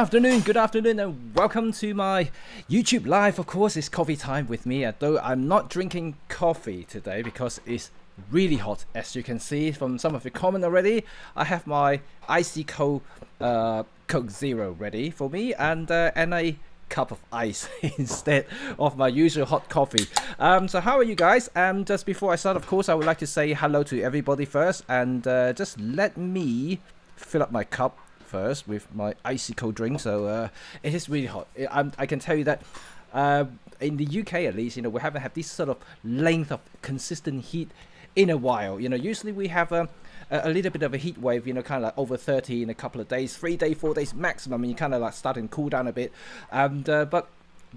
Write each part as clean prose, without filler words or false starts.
good afternoon, and welcome to my YouTube live. Of course, it's coffee time with me, although I'm not drinking coffee today because it's really hot. As you can see from some of the comment already, I have my icy cold Coke Zero ready for me, and a cup of ice instead of my usual hot coffee. So how are you guys? Just before I start, of course, I would like to say hello to everybody first, and just let me fill up my cup first with my icy cold drink. So it is really hot. I can tell you that in the UK at least, we haven't had this sort of length of consistent heat in a while. Usually we have a little bit of a heat wave, kind of like over 30 in a couple of days, 3 days, 4 days maximum, and you kind of like starting to cool down a bit. But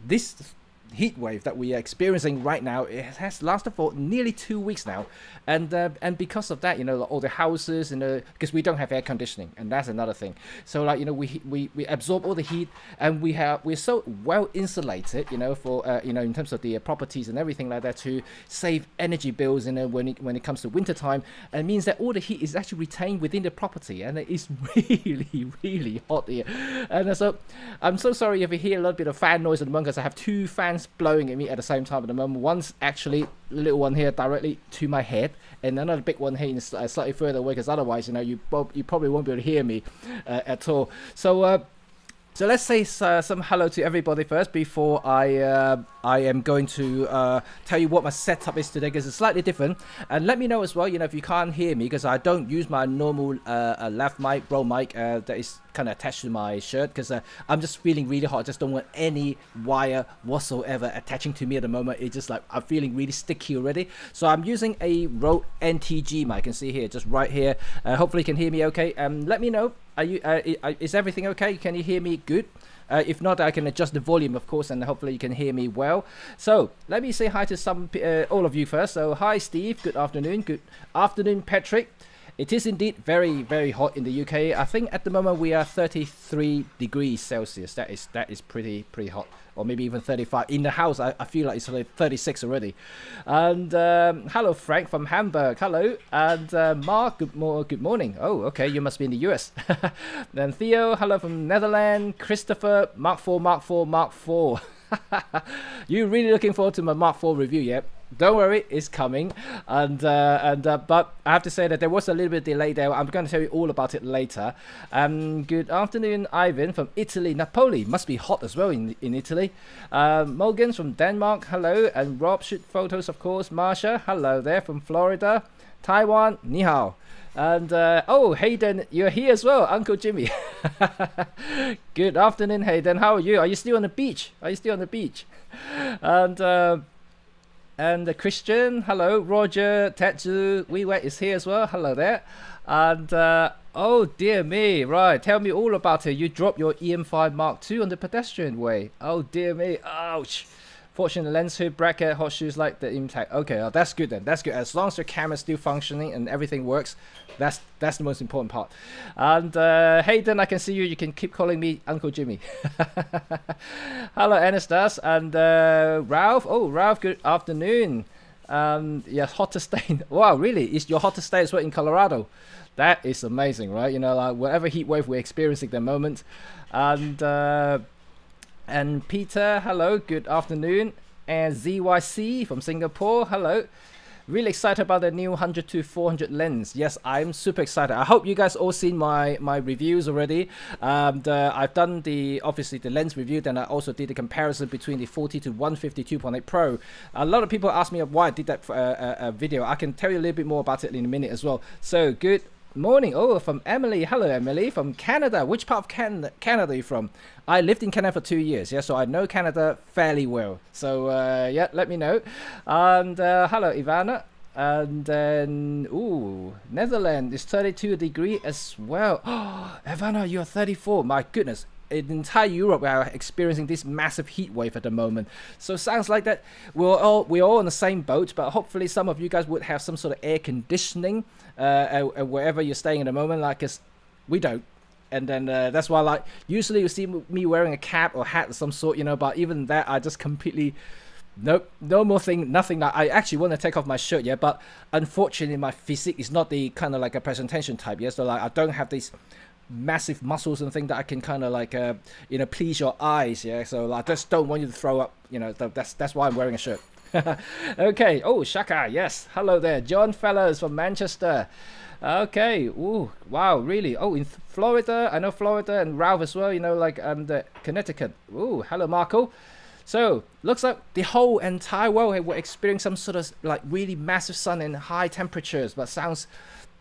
this heat wave that we are experiencing right now, it has lasted for nearly 2 weeks now, and because of that, all the houses, because we don't have air conditioning, and that's another thing. So we absorb all the heat, and we're so well insulated, for in terms of the properties and everything like that, to save energy bills, when it comes to winter time. And it means that all the heat is actually retained within the property, and it's really hot here. And so I'm so sorry if you hear a little bit of fan noise at the moment, because I have two fans blowing at me at the same time at the moment. One's actually a little one here directly to my head, and another big one here slightly further away, because otherwise you probably won't be able to hear me at all. So let's say some hello to everybody first before I am going to tell you what my setup is today, because it's slightly different. And let me know as well, if you can't hear me, because I don't use my normal left mic, roll mic that is kind of attached to my shirt, because I'm just feeling really hot. I just don't want any wire whatsoever attaching to me at the moment. It's just like I'm feeling really sticky already. So I'm using a Rode NTG mic. You can see here, just right here. Hopefully you can hear me okay. Let me know. Is everything okay? Can you hear me good? If not, I can adjust the volume, of course, and hopefully you can hear me well. So let me say hi to all of you first. So hi Steve, good afternoon. Good afternoon Patrick. It is indeed very, very hot in the UK. I think at the moment we are 33 degrees Celsius. That is pretty hot, or maybe even 35. In the house, I feel like it's like 36 already. And hello Frank from Hamburg. Hello. And Mark, good morning. Oh, okay, you must be in the US. Then Theo, hello from Netherlands. Christopher, Mark 4. You really looking forward to my Mark 4 review, yeah? Don't worry, it's coming. But I have to say that there was a little bit of delay there. I'm going to tell you all about it later. Good afternoon, Ivan from Italy. Napoli must be hot as well in Italy. Morgan's from Denmark. Hello. And Rob shoot photos, of course. Marsha, hello there from Florida. Taiwan, ni hao. And oh, Hayden, you're here as well, Uncle Jimmy. Good afternoon, Hayden. How are you? Are you still on the beach? And Christian, hello. Roger, Tetsu, Wee is here as well. Hello there. And oh dear me, right. Tell me all about it. You dropped your EM5 Mark II on the pedestrian way. Oh dear me, ouch. Fortunately, lens hood, bracket, hot shoes like the impact. Okay, well, that's good then. That's good. As long as your camera's still functioning and everything works, that's the most important part. And Hayden, I can see you. You can keep calling me Uncle Jimmy. Hello, Anastas. And Ralph. Oh, Ralph, good afternoon. Yeah, hottest day. Wow, really? Is your hottest day as well in Colorado? That is amazing, right? Like whatever heat wave we're experiencing at the moment. And Peter, hello, good afternoon. And ZYC from Singapore, hello. Really excited about the new 100-400 lens. Yes, I'm super excited. I hope you guys all seen my reviews already. I've done obviously the lens review, then I also did a comparison between the 40 to 150 2.8 Pro. A lot of people ask me why I did that video. I can tell you a little bit more about it in a minute as well. So good morning. Oh, from Emily. Hello, Emily from Canada. Which part of Canada are you from? I lived in Canada for 2 years, yeah, so I know Canada fairly well. So yeah, let me know. And hello, Ivana. And then Netherlands is 32 degrees as well. Oh, Ivana, you're 34. My goodness. In entire Europe, we are experiencing this massive heat wave at the moment. So sounds like that we're all in the same boat, but hopefully some of you guys would have some sort of air conditioning wherever you're staying at the moment, like us. We don't. And then that's why, like, usually you see me wearing a cap or hat of some sort, but even that, I just completely nope, no more thing, nothing. Like, I actually want to take off my shirt, yeah, but unfortunately my physique is not the kind of like a presentation type, yeah, so like I don't have this massive muscles and things that I can kind of like please your eyes. Yeah, so I just don't want you to throw up. That's why I'm wearing a shirt. Okay. Oh, Shaka. Yes. Hello there, John Fellows from Manchester. Okay. Ooh. Wow. Really? Oh, in Florida. I know Florida, and Ralph as well. The Connecticut. Ooh. Hello, Marco. So looks like the whole entire world will experience some sort of like really massive sun and high temperatures, but sounds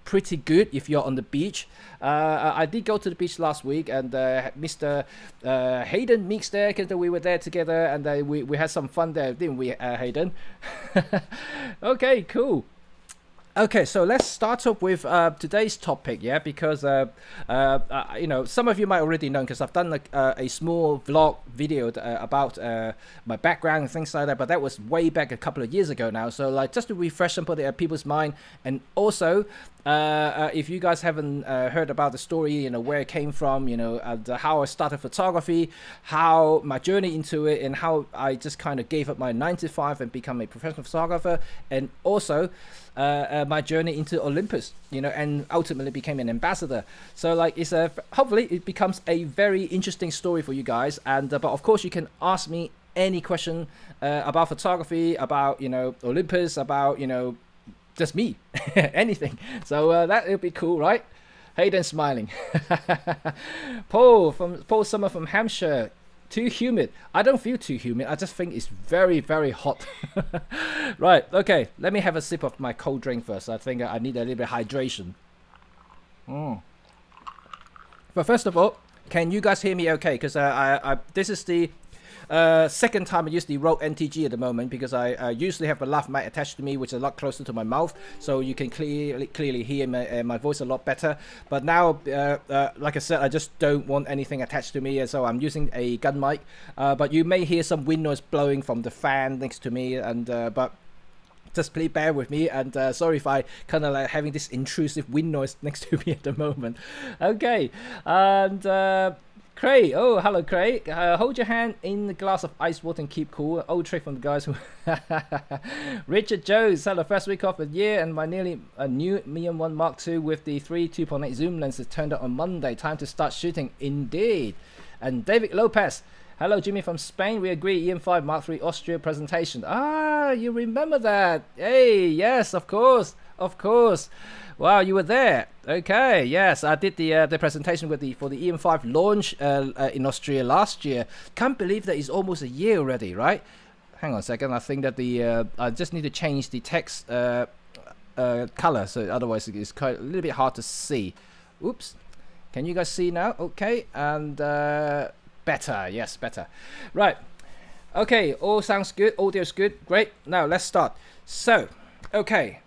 pretty good if you're on the beach. I did go to the beach last week, and Mr. Hayden Meeks there, because we were there together, and we had some fun there, didn't we, Hayden? Okay, cool. Okay, so let's start up with today's topic, yeah, because some of you might already know, because I've done like a small vlog video about my background and things like that, but that was way back a couple of years ago now. So like just to refresh some of the people's mind, and also if you guys haven't heard about the story, where it came from, how I started photography, how my journey into it, and how I just kind of gave up my 9 to 5 and become a professional photographer, and also my journey into Olympus, and ultimately became an ambassador. So like it's hopefully it becomes a very interesting story for you guys. And but of course you can ask me any question about photography, about Olympus, about just me, anything. So that will be cool, right? Hayden smiling. Paul Summer from Hampshire. Too humid. I don't feel too humid. I just think it's very, very hot. Right. Okay. Let me have a sip of my cold drink first. I think I need a little bit of hydration. But first of all, can you guys hear me okay? Because this is the second time I use the Rode NTG at the moment, because I usually have a lav mic attached to me, which is a lot closer to my mouth, so you can clearly hear my voice a lot better. But now, like I said, I just don't want anything attached to me, and so I'm using a gun mic. But you may hear some wind noise blowing from the fan next to me, and but just please bear with me, and sorry if I kind of like having this intrusive wind noise next to me at the moment. Okay, and Craig, oh hello Craig, hold your hand in the glass of ice water and keep cool. Old trick from the guys who Richard Jones, hello, first week of the year, and my nearly a new Mian 1 Mark II with the 2.8 zoom lenses turned out on Monday. Time to start shooting indeed. And David Lopez, hello Jimmy from Spain, we agree, EM5 Mark III Austria presentation. Ah, you remember that? Hey, yes, of course. Wow, you were there. Okay, yes, I did the presentation for the EM5 launch in Austria last year. Can't believe that it's almost a year already, right? Hang on a second. I think that I just need to change the text color, so otherwise it's quite a little bit hard to see. Oops. Can you guys see now? Okay, and better. Yes, better. Right. Okay, all sounds good. Audio's good. Great. Now let's start. So, okay.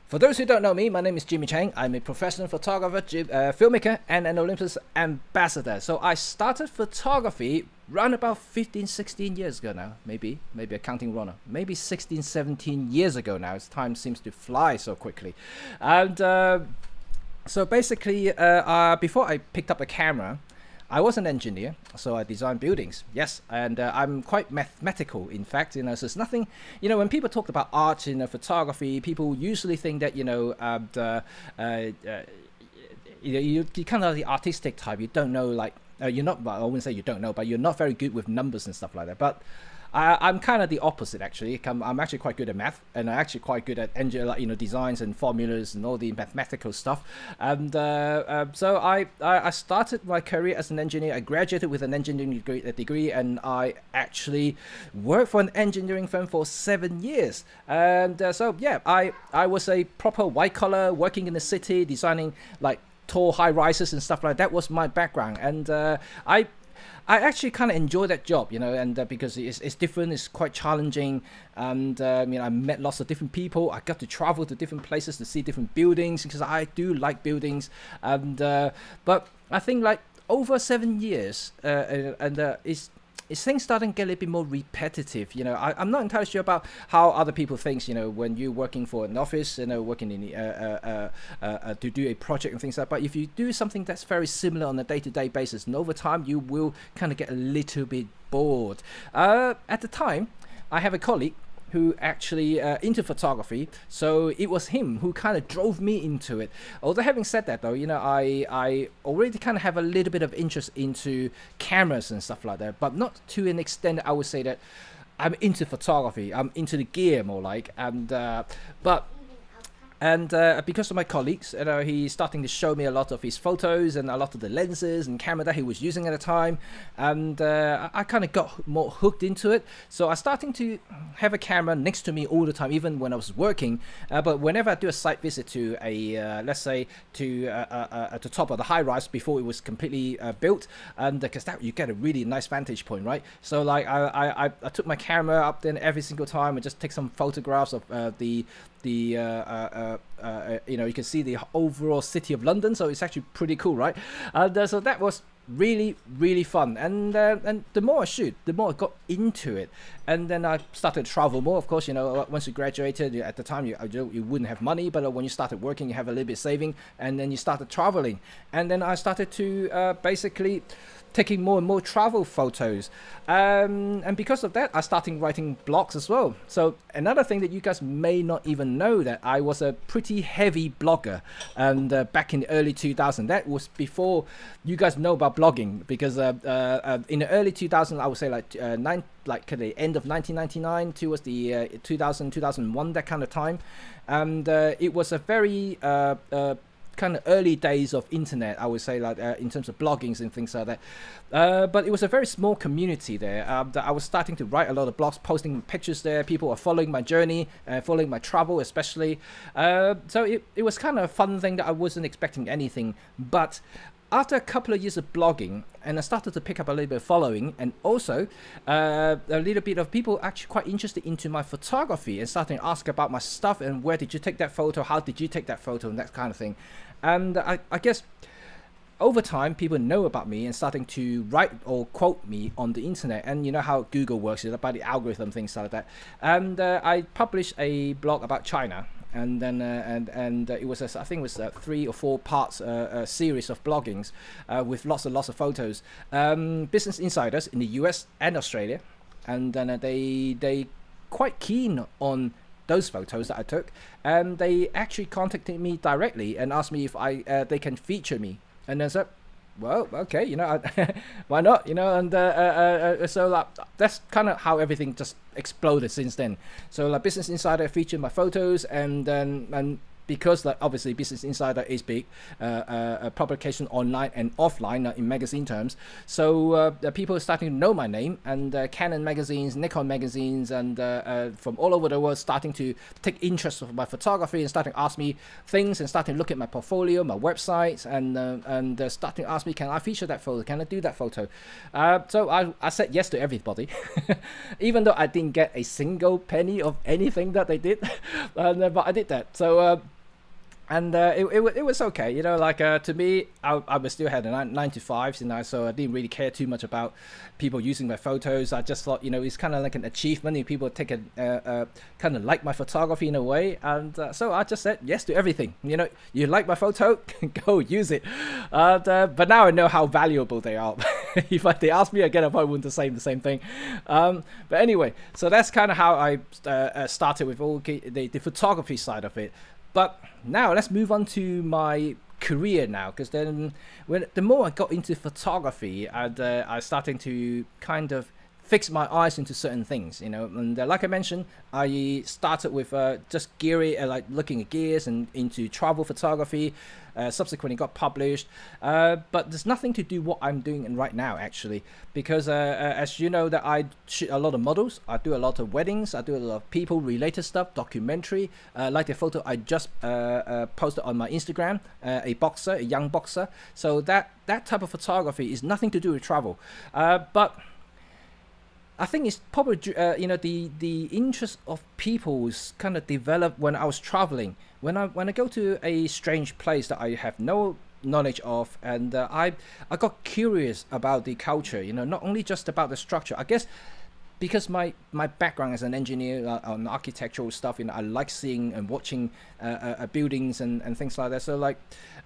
For those who don't know me, my name is Jimmy Cheng. I'm a professional photographer, filmmaker, and an Olympus ambassador. So I started photography around about 15, 16 years ago now. Maybe I'm counting wrong. Maybe 16, 17 years ago now. As time seems to fly so quickly. And so basically, before I picked up a camera, I was an engineer, so I designed buildings, yes, and I'm quite mathematical, in fact, so it's nothing, when people talk about art, photography, people usually think that, you're kind of the artistic type, you don't know, like, you're not, well, I wouldn't say you don't know, but you're not very good with numbers and stuff like that, but I'm kind of the opposite, actually. I'm actually quite good at math, and I'm actually quite good at designs and formulas and all the mathematical stuff. And so I started my career as an engineer. I graduated with an engineering degree, and I actually worked for an engineering firm for 7 years. And so yeah, I was a proper white collar, working in the city, designing like tall high rises and stuff like that. Was my background, and I actually kind of enjoy that job, and because it's different, it's quite challenging, and I met lots of different people. I got to travel to different places to see different buildings, because I do like buildings, and but I think like over 7 years, it's things starting to get a little bit more repetitive. I'm not entirely sure about how other people think, when you're working for an office, working in to do a project and things like that. But if you do something that's very similar on a day-to-day basis, and over time, you will kind of get a little bit bored. At the time, I have a colleague who actually into photography, so it was him who kind of drove me into it. Although having said that though, I already kind of have a little bit of interest into cameras and stuff like that, but not to an extent that I would say that I'm into photography. I'm into the gear more like, and because of my colleagues, he's starting to show me a lot of his photos and a lot of the lenses and camera that he was using at the time. And I kind of got more hooked into it. So I starting to have a camera next to me all the time, even when I was working. But whenever I do a site visit to let's say to at the top of the high rise before it was completely built, because that you get a really nice vantage point, right? So like I took my camera up there every single time and just take some photographs of you can see the overall city of London, so it's actually pretty cool, right? So that was really fun, and the more I shoot, the more I got into it, and then I started to travel more. Of course, once you graduated, at the time you wouldn't have money, but when you started working, you have a little bit saving, and then you started traveling, and then I started to basically taking more and more travel photos, and because of that I started writing blogs as well. So another thing that you guys may not even know, that I was a pretty heavy blogger, and back in the early 2000s, that was before you guys know about blogging, because in the early 2000s, I would say like the end of 1999 towards the 2001, that kind of time, and it was a very kind of early days of internet, I would say, like in terms of bloggings and things like that, but it was a very small community there. That I was starting to write a lot of blogs, posting pictures there. People were following my journey, following my travel especially, so it was kind of a fun thing that I wasn't expecting anything. But after a couple of years of blogging, and I started to pick up a little bit of following, and also a little bit of people actually quite interested into my photography and starting to ask about my stuff and where did you take that photo, how did you take that photo, and that kind of thing. And I guess over time, people know about me and starting to write or quote me on the internet, and you know how Google works, about the algorithm, things like that. And I published a blog about China, and then it was I think it was 3 or 4 parts series of bloggings with lots of photos. Business Insiders in the US and Australia, and then they quite keen on those photos that I took, and they actually contacted me directly and asked me if they can feature me. And I said, well, okay, why not, and so like, that's kind of how everything just exploded since then. So like Business Insider featured my photos, and because like obviously Business Insider is big, a publication online and offline in magazine terms, so people are starting to know my name, and Canon magazines, Nikon magazines, and from all over the world starting to take interest in my photography and starting to ask me things, and starting to look at my portfolio, my websites, and starting to ask me, can I feature that photo, can I do that photo? So I said yes to everybody, even though I didn't get a single penny of anything that they did, but I did that. So and it was okay, to me, I was still had a 9 to 5, so I didn't really care too much about people using my photos. I just thought, it's kind of like an achievement if people take kind of like my photography in a way, and so I just said yes to everything. You like my photo, go use it. But now I know how valuable they are. If they ask me again, I probably wouldn't say the same thing. But anyway, so that's kind of how I started with all the photography side of it. But now let's move on to my career now, because then the more I got into photography, I starting to kind of fix my eyes into certain things, and like I mentioned, I started with just like looking at gears and into travel photography. Subsequently got published, but there's nothing to do what I'm doing right now, actually, because as you know, that I shoot a lot of models, I do a lot of weddings, I do a lot of people related stuff, documentary, like the photo I just posted on my Instagram, a young boxer. So that type of photography is nothing to do with travel, but I think it's probably the interest of people's kind of developed when I was traveling. When I go to a strange place that I have no knowledge of, and I got curious about the culture. Not only just about the structure. I guess because my background as an engineer on architectural stuff, I like seeing and watching buildings and things like that. So like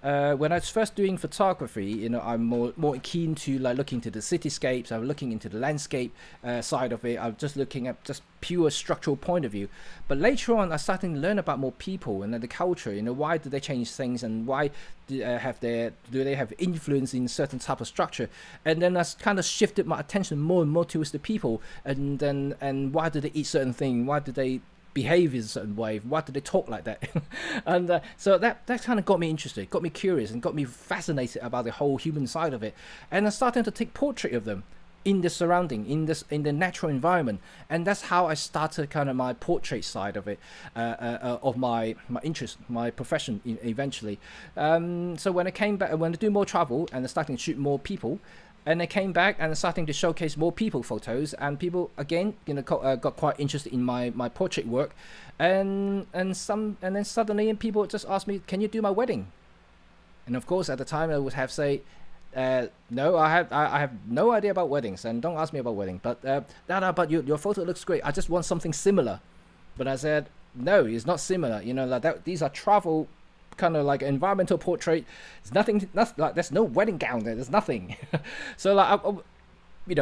when I was first doing photography, I'm more keen to like looking to the cityscapes. I'm looking into the landscape side of it. I'm just looking at just pure structural point of view. But later on, I started to learn about more people and the culture. Why do they change things, and why do they have influence in certain type of structure? And then I kind of shifted my attention more and more towards the people, and why do they eat certain things? Why do they behave in a certain way? Why do they talk like that? And so that kind of got me interested, got me curious, and got me fascinated about the whole human side of it. And I started to take portrait of them in the surrounding, in the natural environment, and that's how I started kind of my portrait side of it, of my interest, my profession eventually. So when I came back, when I do more travel and I starting to shoot more people, and I came back and starting to showcase more people photos, and people again, got quite interested in my portrait work, and then suddenly people just asked me, "Can you do my wedding?" And of course, at the time, I would have say, no, I have no idea about weddings, and don't ask me about wedding. But but your photo looks great. I just want something similar. But I said, no, it's not similar. Like that. These are travel, kind of like environmental portrait. There's nothing like there's no wedding gown there. There's nothing. So like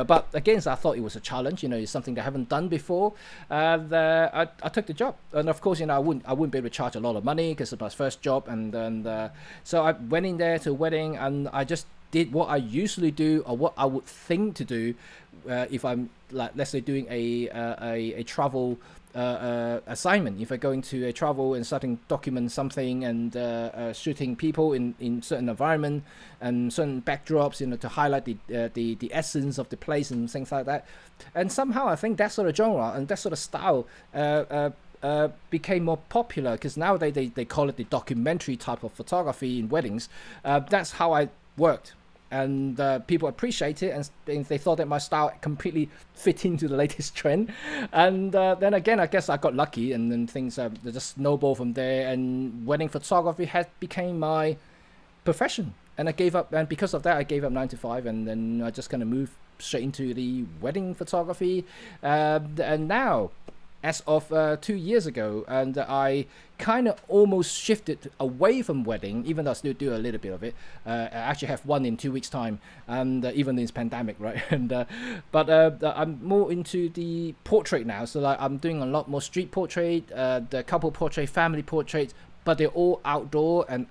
but again, so I thought it was a challenge. It's something that I haven't done before. I took the job, and of course, I wouldn't be able to charge a lot of money because it was my first job, and so I went in there to a wedding, and I just did what I usually do, or what I would think to do if I'm, like, let's say, doing a travel assignment. If I go into a travel and starting document something and shooting people in certain environment and certain backdrops, to highlight the essence of the place and things like that. And somehow I think that sort of genre and that sort of style became more popular, because now they call it the documentary type of photography in weddings. That's how I worked. And people appreciate it, and they thought that my style completely fit into the latest trend. And then again, I guess I got lucky, and then things just snowballed from there. And wedding photography became my profession. And I gave up, and because of that, I gave up 9 to 5, and then I just kind of moved straight into the wedding photography. And now, as of 2 years ago, and I kind of almost shifted away from wedding, even though I still do a little bit of it. I actually have one in 2 weeks' time, and even in this pandemic, right? And but I'm more into the portrait now. So like I'm doing a lot more street portrait, the couple portrait, family portraits, but they're all outdoor and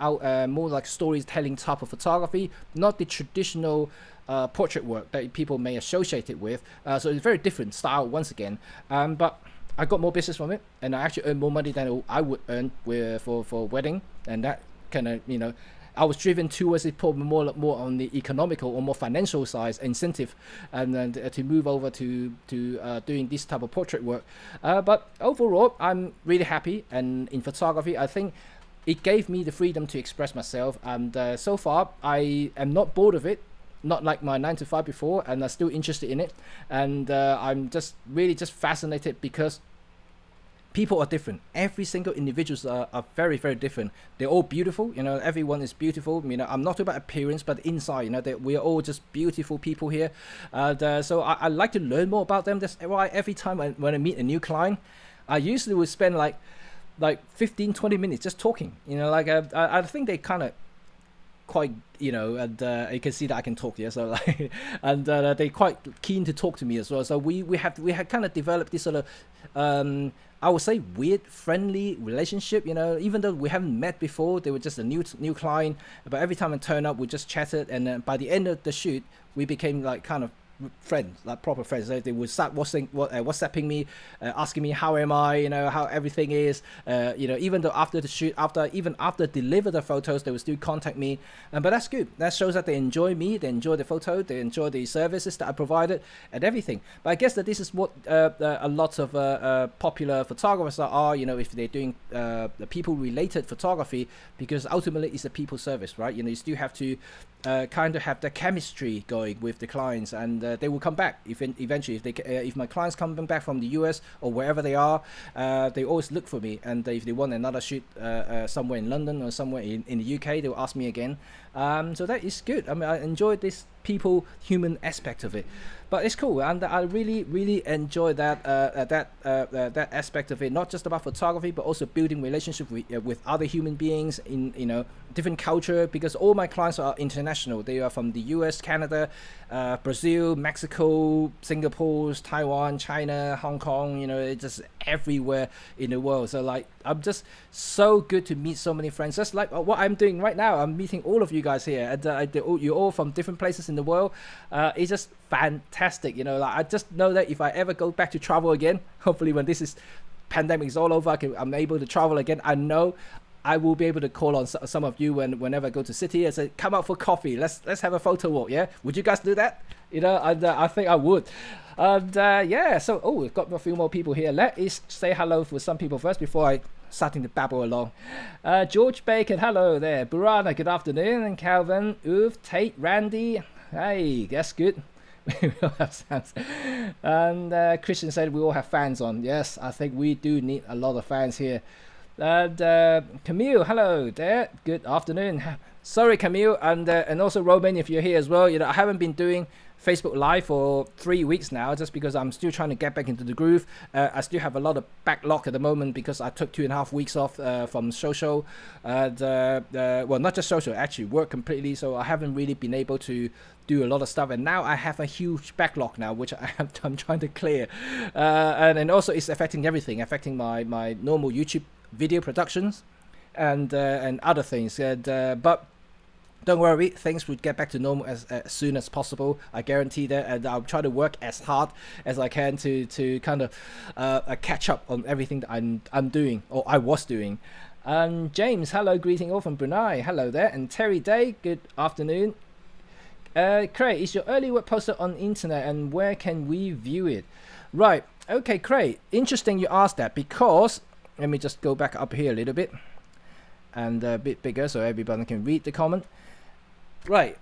more like storytelling type of photography, not the traditional portrait work that people may associate it with. So it's a very different style once again. But I got more business from it, and I actually earned more money than I would earn for wedding, and that kind of, I was driven towards it probably more on the economical or more financial side incentive, and then to move over to doing this type of portrait work. But overall, I'm really happy, and in photography, I think it gave me the freedom to express myself, and so far I am not bored of it. Not like my 9 to 5 before, and I'm still interested in it. And I'm just really just fascinated, because people are different. Every single individuals are very, very different. They're all beautiful. Everyone is beautiful. I'm not talking about appearance, but inside, that we are all just beautiful people here. So I like to learn more about them. That's why every time when I meet a new client, I usually would spend like 15-20 minutes just talking. I think they kind of quite, and you can see that I can talk, yeah. So like, and they're quite keen to talk to me as well. So we had kind of developed this sort of, I would say, weird friendly relationship. Even though we haven't met before, they were just a new client. But every time I turn up, we just chatted, and by the end of the shoot, we became like kind of friends, like proper friends. They would start WhatsApping me, asking me how am I, how everything is, even though after the shoot, after deliver the photos, they would still contact me. But that's good. That shows that they enjoy me, they enjoy the photo, they enjoy the services that I provided and everything. But I guess that this is what a lot of popular photographers are, if they're doing the people related photography, because ultimately it's a people service, right? You still have to kind of have the chemistry going with the clients, and they will come back eventually. If my clients come back from the US or wherever they are, they always look for me, and if they want another shoot somewhere in London or somewhere in the UK, they will ask me again. So that is good. I mean, I enjoy this human aspect of it. but it's cool, and I really enjoy that aspect of it. Not just about photography, but also building relationship with other human beings in different culture, because all my clients are international. They are from the US, Canada, Brazil, Mexico, Singapore, Taiwan, China, Hong Kong. It's just everywhere in the world. So like, I'm just so good to meet so many friends. Just like what I'm doing right now, I'm meeting all of you guys here, and you're all from different places in the world. It's just fantastic. Like, I just know that if I ever go back to travel again, hopefully when this pandemic is all over, I'm able to travel again. I know I will be able to call on some of you whenever I go to city and say, come out for coffee. Let's have a photo walk. Yeah, would you guys do that? I think I would. And yeah, so we've got a few more people here. Let us say hello for some people first before I starting to babble along. George Bacon, hello there. Burana, good afternoon. And Calvin, Uv, Tate, Randy, hey, that's good. We all have sounds. And Christian said we all have fans on. Yes, I think we do need a lot of fans here. And Camille, hello there. Good afternoon. Sorry, Camille, and also Roman, if you're here as well. I haven't been doing Facebook Live for 3 weeks now, just because I'm still trying to get back into the groove. I still have a lot of backlog at the moment because I took 2.5 weeks off from social, and well, not just social, actually work completely. So I haven't really been able to do a lot of stuff, and now I have a huge backlog now, which I'm trying to clear, and also it's affecting everything, affecting my normal YouTube video productions and other things, but don't worry, things would get back to normal as soon as possible. I guarantee that, and I'll try to work as hard as I can to kind of catch up on everything that I'm doing, or I was doing. James, hello, greeting all from Brunei. Hello there. And Terry Day, good afternoon. Craig, is your early work posted on internet, and where can we view it? Right, okay, Craig, interesting you asked that, because let me just go back up here a little bit and a bit bigger so everybody can read the comment. Right,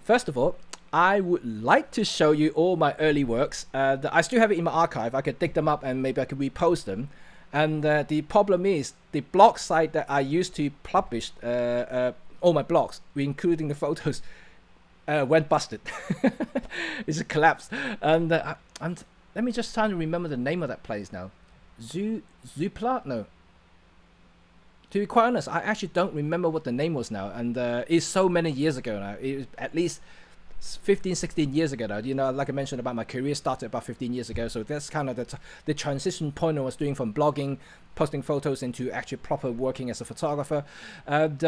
first of all, I would like to show you all my early works. I still have it in my archive. I could dig them up and maybe I could repost them. And the problem is the blog site that I used to publish all my blogs, including the photos, went busted. It's a collapse. And let me just try to remember the name of that place now. Zoopla? No. To be quite honest, I actually don't remember what the name was now, and it's so many years ago now. It was at least 15, 16 years ago now. Like I mentioned about my career started about 15 years ago, so that's kind of the transition point I was doing from blogging, posting photos, into actually proper working as a photographer. And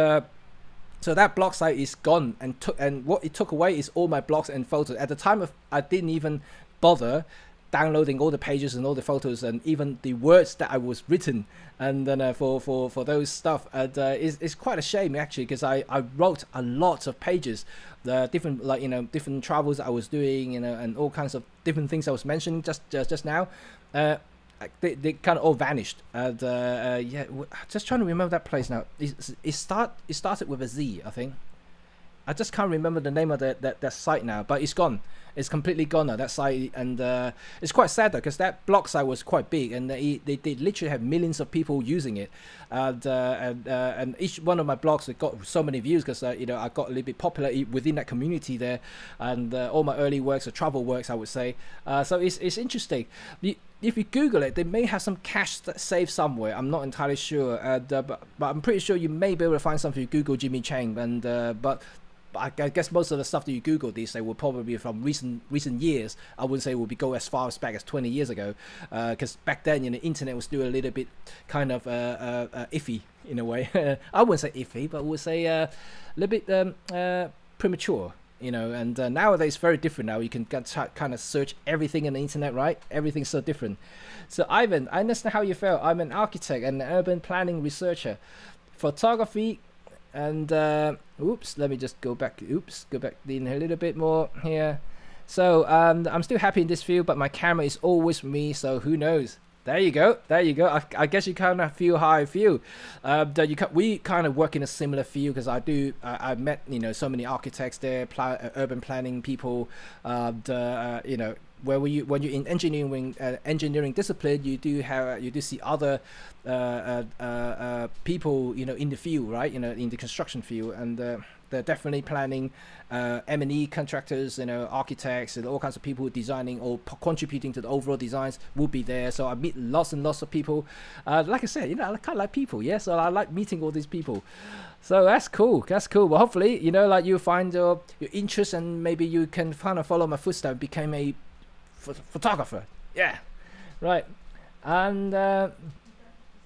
so that blog site is gone, and what it took away is all my blogs and photos. At the time I didn't even bother downloading all the pages and all the photos and even the words that I was written, and then for those stuff, and it's quite a shame actually, because I wrote a lot of pages, the different different travels I was doing, and all kinds of different things I was mentioning just now. They kind of all vanished, and yeah, just trying to remember that place now. It started with a Z, I think. I just can't remember the name of that site now, but it's gone. It's completely gone now, that site, and it's quite sad though, because that blog site was quite big, and they literally have millions of people using it, and each one of my blogs got so many views because I got a little bit popular within that community there, and all my early works or travel works, I would say. So it's interesting. If you Google it, they may have some cache saved somewhere. I'm not entirely sure, but I'm pretty sure you may be able to find something if you Google Jimmy Cheng, and but I guess most of the stuff that you Google these days will probably be from recent years. I wouldn't say it would go as far as back as 20 years ago, because back then the internet was still a little bit kind of iffy in a way. I wouldn't say iffy, but I would say a little bit premature. And nowadays very different now. You can kind of search everything on the internet, right? Everything's so different. So Ivan, I understand how you feel. I'm an architect and an urban planning researcher. Photography. And let me just go back in a little bit more here. So I'm still happy in this field, but my camera is always with me, so who knows. There you go. I guess you kind of feel how I feel. We kind of work in a similar field, because I met so many architects there, urban planning people, when you're in engineering discipline, you do see other people in the field, right? In the construction field, and they're definitely planning. M&E contractors, architects, and all kinds of people designing or contributing to the overall designs will be there. So I meet lots and lots of people. Like I said, I kind of like people, yeah. So I like meeting all these people. So that's cool. That's cool. Well, hopefully, like you find your interest, and maybe you can kind of follow my footsteps, become a photographer. Yeah, right. And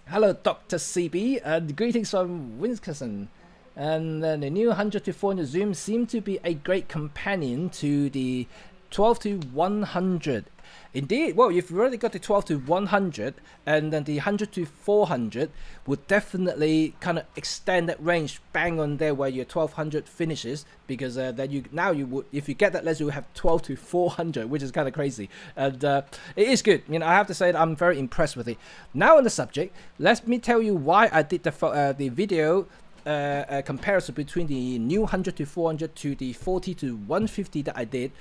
hello, Dr. CB. Greetings from Wisconsin. And the new 100 to 400 zoom seemed to be a great companion to the 12 to 100. Indeed, well, you've already got the 12 to 100, and then the 100 to 400 would definitely kind of extend that range bang on there where your 1200 finishes, because then you would, if you get that lens, you will have 12 to 400, which is kind of crazy, and it is good. I have to say that I'm very impressed with it. Now on the subject, let me tell you why I did the video comparison between the new 100 to 400 to the 40 to 150 that I did.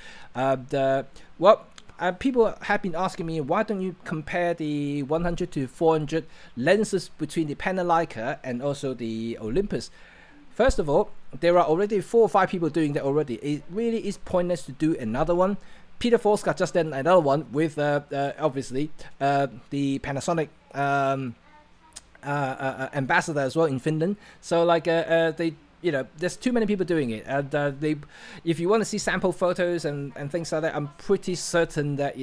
People have been asking me, why don't you compare the 100 to 400 lenses between the Panasonic and also the Olympus? First of all, there are already 4 or 5 people doing that already. It really is pointless to do another one. Peter Forsgard just did another one with obviously the Panasonic ambassador as well in Finland. So like there's too many people doing it, and if you want to see sample photos and things like that, I'm pretty certain that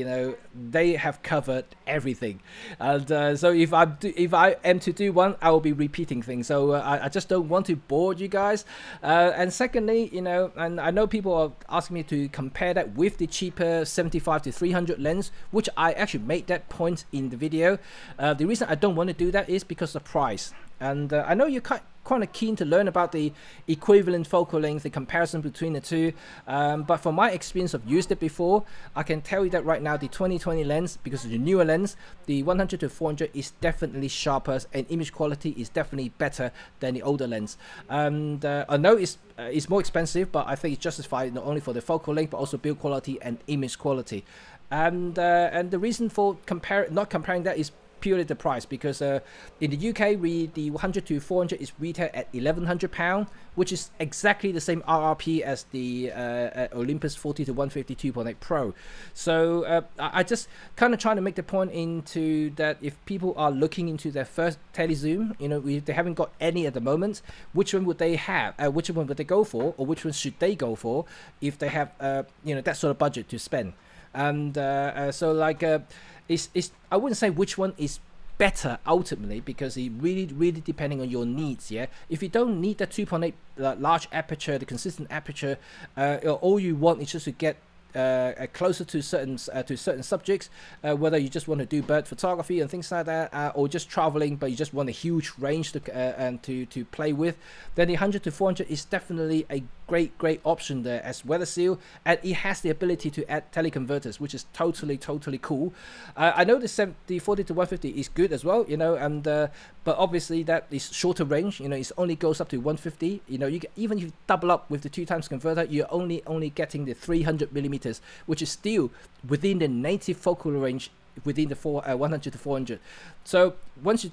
they have covered everything. And so if I am to do one, I will be repeating things. So I just don't want to bore you guys. And secondly, and I know people are asking me to compare that with the cheaper 75 to 300 lens, which I actually made that point in the video. The reason I don't want to do that is because of the price. And I know you're kind of keen to learn about the equivalent focal length, the comparison between the two. But from my experience of used it before, I can tell you that right now the 2020 lens, because of the newer lens, the 100 to 400 is definitely sharper, and image quality is definitely better than the older lens. And I know it's more expensive, but I think it's justified not only for the focal length but also build quality and image quality. And the reason for not comparing that is purely the price, because in the UK the 100 to 400 is retailed at £1,100, which is exactly the same RRP as the Olympus 40 to 150 2.8 Pro. So I just kind of trying to make the point into that if people are looking into their first telezoom, if they haven't got any at the moment, which one would they have? Which one would they go for, or which one should they go for if they have that sort of budget to spend? And so like I wouldn't say which one is better ultimately, because it really depending on your needs. Yeah, if you don't need the 2.8 large aperture, the consistent aperture, all you want is just to get closer to certain subjects, whether you just want to do bird photography and things like that, or just traveling but you just want a huge range to play with, then the 100 to 400 is definitely a great option there as weather seal, and it has the ability to add teleconverters, which is totally cool. I know the 40 to 150 is good as well, and but obviously that is shorter range. It only goes up to 150. Even if you double up with the 2x converter, you're only getting the 300 millimeters, which is still within the native focal range within the 100 to 400. So once you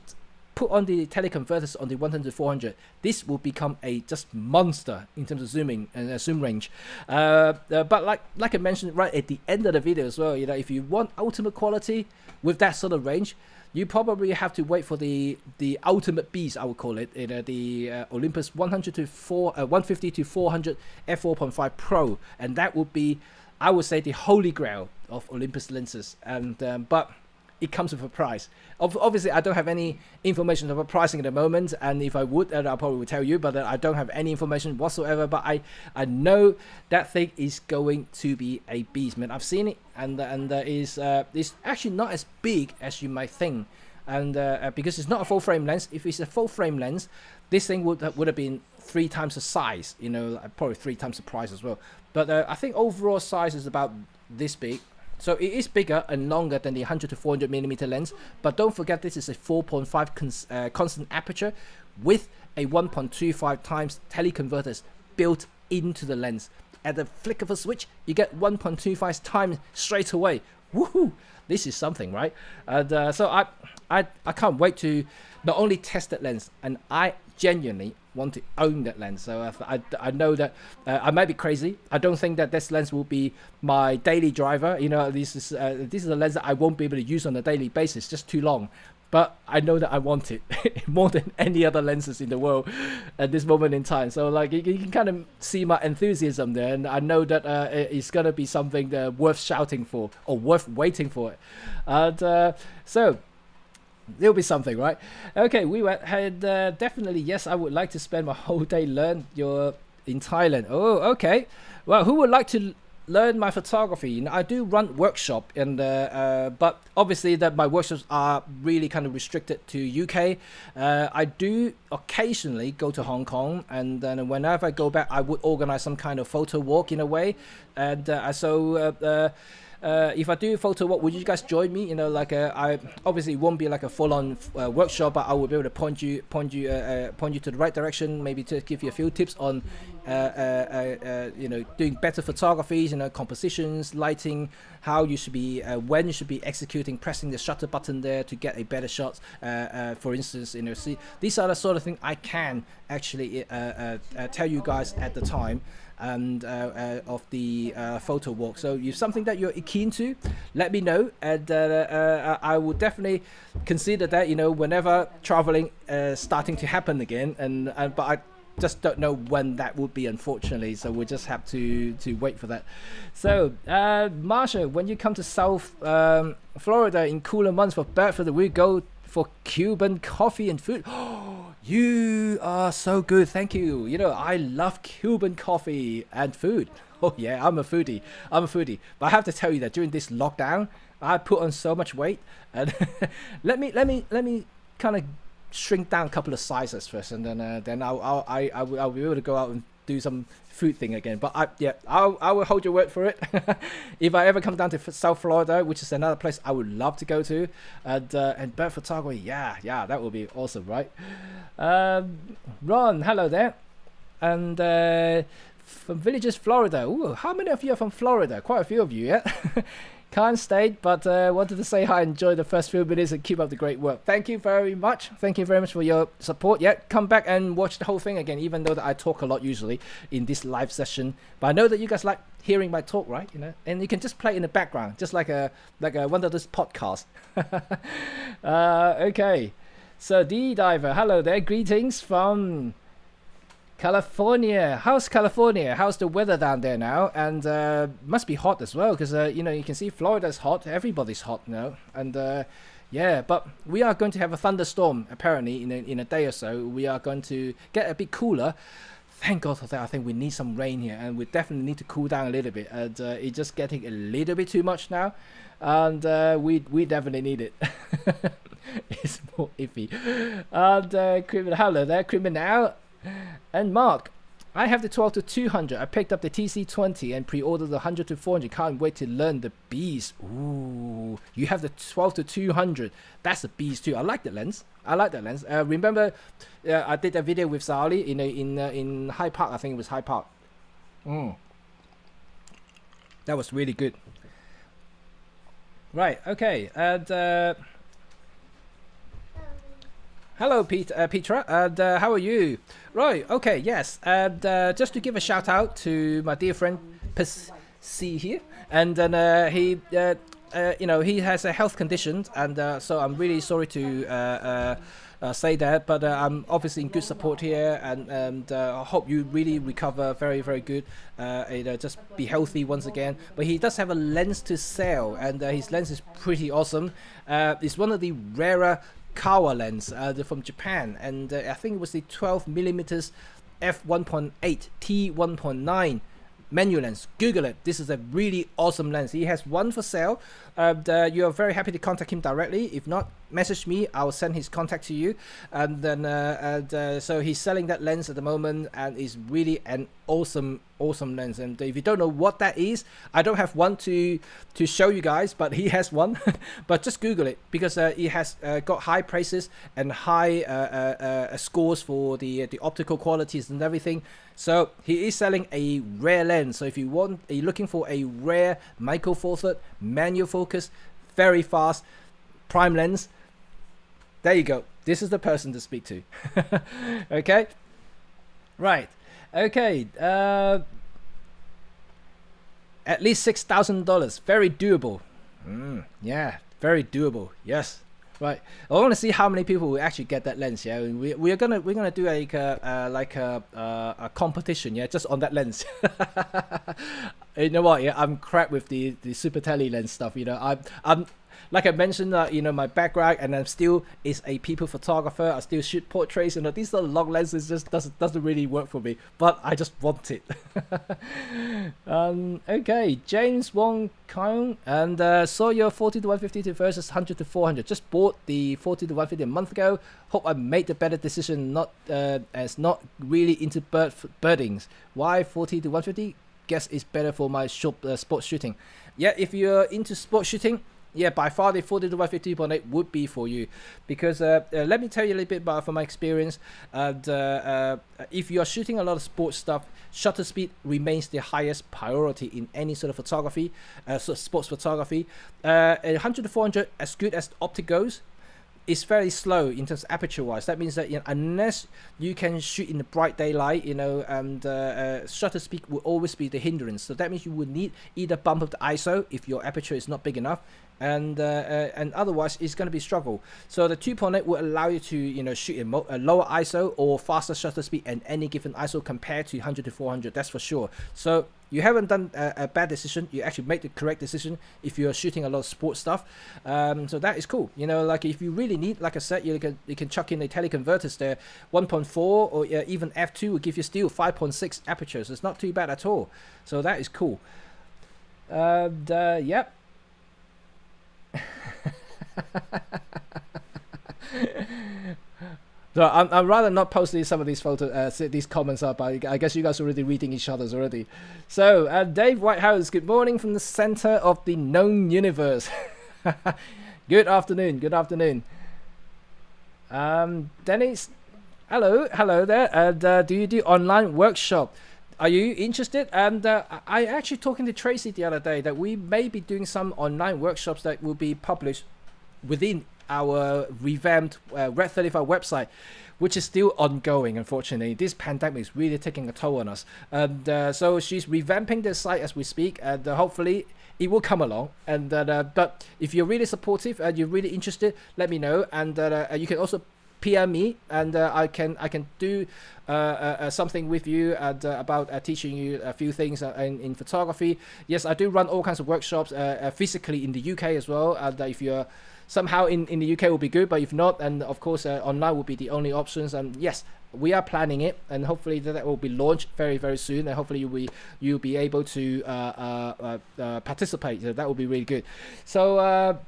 put on the teleconverters on the 100 to 400, this will become a just monster in terms of zooming and zoom range. But like I mentioned right at the end of the video as well, if you want ultimate quality with that sort of range, you probably have to wait for the ultimate beast, I would call it, the Olympus 150 to 400 f4.5 Pro, and that would be, I would say, the holy grail of Olympus lenses. And but it comes with a price. Obviously, I don't have any information about pricing at the moment, and if I would, I probably would tell you, but I don't have any information whatsoever. But I know that thing is going to be a beast, man. I've seen it, and it's actually not as big as you might think, and because it's not a full frame lens. If it's a full frame lens, this thing would have been 3 times the size, probably 3 times the price as well. But I think overall size is about this big. So it is bigger and longer than the 100 to 400 millimeter lens, but don't forget this is a 4.5 constant aperture with a 1.25 times teleconverters built into the lens. At the flick of a switch, you get 1.25 times straight away. Woohoo! This is something, right? And so I can't wait to not only test that lens, and I genuinely want to own that lens. So I know that I might be crazy. I don't think that this lens will be my daily driver. This is a lens that I won't be able to use on a daily basis, just too long. But I know that I want it more than any other lenses in the world at this moment in time. So like you can kind of see my enthusiasm there, and I know that it's gonna be something worth shouting for or worth waiting for it. And so there'll be something, right? Okay, we had definitely yes. I would like to spend my whole day in Thailand. Oh, okay. Well, who would like to learn my photography? I do run workshop, and but obviously that my workshops are really kind of restricted to UK. I do occasionally go to Hong Kong, and then whenever I go back, I would organize some kind of photo walk in a way, and if I do a photo walk, would you guys join me? I obviously it won't be like a full-on workshop, but I will be able to point you to the right direction, maybe to give you a few tips on doing better photography, compositions, lighting, how you should be when you should be executing, pressing the shutter button there to get a better shot. For instance, see, these are the sort of thing I can actually tell you guys at the time and of the photo walk. So if something that you're keen to, let me know, and I will definitely consider that whenever traveling starting to happen again, but I just don't know when that would be, unfortunately, so we'll just have to wait for that. So Marsha, when you come to South Florida in cooler months for Bedford, we go for Cuban coffee and food. You are so good, thank you. I love Cuban coffee and food. Oh yeah, I'm a foodie. But I have to tell you that during this lockdown, I put on so much weight, and let me kind of shrink down a couple of sizes first, and then I'll be able to go out and do some food thing again. But I will hold your word for it. If I ever come down to South Florida, which is another place I would love to go to, and bird photography, yeah, that would be awesome, right? Ron, hello there, and from Villages, Florida. Ooh, how many of you are from Florida? Quite a few of you, yeah. Can't stay, but wanted to say hi, enjoy the first few minutes, and keep up the great work. Thank you very much. Thank you very much for your support. Yeah, come back and watch the whole thing again, even though that I talk a lot usually in this live session. But I know that you guys like hearing my talk, right? And you can just play in the background, just like a one of those podcasts. Okay, so D Diver, hello there. Greetings from California. How's California? How's the weather down there now? And must be hot as well, because you can see Florida's hot. Everybody's hot now, and yeah. But we are going to have a thunderstorm apparently in a day or so. We are going to get a bit cooler. Thank God for that. I think we need some rain here, and we definitely need to cool down a little bit. And it's just getting a little bit too much now, and we definitely need it. It's more iffy. And hello there, Criminal. And Mark, I have the 12 to 200. I picked up the TC20 and pre-ordered the 100 to 400. Can't wait to learn the bees. Ooh, you have the 12 to 200. That's the bees too. I like the lens. Remember, I did a video with Zali in Hyde Park. I think it was Hyde Park. That was really good. Right. Okay. And hello, Petra, and how are you? Right, okay, yes, and just to give a shout out to my dear friend C here, and then he has a health condition, and so I'm really sorry to say that, but I'm obviously in good support here, and I hope you really recover very, very good, just be healthy once again. But he does have a lens to sell, and his lens is pretty awesome. It's one of the rarer Kawa lens from Japan, and I think it was the 12mm f1.8 t1.9 manual lens. Google it. This is a really awesome lens. He has one for sale. You are very happy to contact him directly. If not, message me. I'll send his contact to you. And then so he's selling that lens at the moment, and it's really an awesome lens. And if you don't know what that is, I don't have one to show you guys, but he has one. But just Google it, because it has got high prices and high scores for the optical qualities and everything. So he is selling a rare lens. So if you are looking for a rare micro four third manual focus, very fast prime lens, there you go. This is the person to speak to. Okay. Right. Okay. At least $6,000. Very doable. Yeah, very doable. Yes. Right. I want to see how many people will actually get that lens. Yeah, we're gonna do a competition. Yeah, just on that lens. You know what? Yeah, I'm crap with the super tele lens stuff. You know, I'm like I mentioned, you know, my background, and I'm still is a people photographer. I still shoot portraits. You know, these are long lenses just doesn't really work for me. But I just want it. Okay, James Wong Kong, and saw your 40 to 150 versus 100 to 400. Just bought the 40 to 150 a month ago. Hope I made the better decision. Not as not really into birdings. Why 40 to 150? Guess it's better for my sports shooting. Yeah, if you're into sports shooting, yeah, by far the 40 to 150.8 would be for you, because let me tell you a little bit about from my experience. If you are shooting a lot of sports stuff, shutter speed remains the highest priority in any sort of photography, sports photography. 100 to 400, as good as optic goes, is very slow in terms of aperture wise. That means that, you know, unless you can shoot in the bright daylight, you know, and shutter speed will always be the hindrance. So that means you would need either bump up the ISO if your aperture is not big enough, and otherwise it's going to be struggle. So the 2.8 will allow you to, you know, shoot in a lower ISO or faster shutter speed at any given ISO compared to 100 to 400. That's for sure. So you haven't done a bad decision. You actually made the correct decision if you're shooting a lot of sports stuff. So that is cool. You know, like if you really need, like I said, you can chuck in the teleconverters there. 1.4 or even f2 will give you still 5.6 apertures. It's not too bad at all. So that is cool. Yep. So I'm rather not posting some of these photos, these comments up. I guess you guys are already reading each other's already. So Dave Whitehouse, good morning from the center of the known universe. Good afternoon. Good afternoon. Dennis, hello there. And do you do online workshop? Are you interested? And I actually talking to Tracy the other day that we may be doing some online workshops that will be published within our revamped Red 35 website, which is still ongoing. Unfortunately, this pandemic is really taking a toll on us, and so she's revamping the site as we speak, and hopefully it will come along. And but if you're really supportive and you're really interested, let me know, and you can also PM me, and I can do something with you and about teaching you a few things in photography. Yes, I do run all kinds of workshops physically in the UK as well, and if you're somehow in the UK will be good, but if not, and of course online will be the only options. And yes, we are planning it, and hopefully that will be launched very very soon, and hopefully you'll be able to participate. So that will be really good. So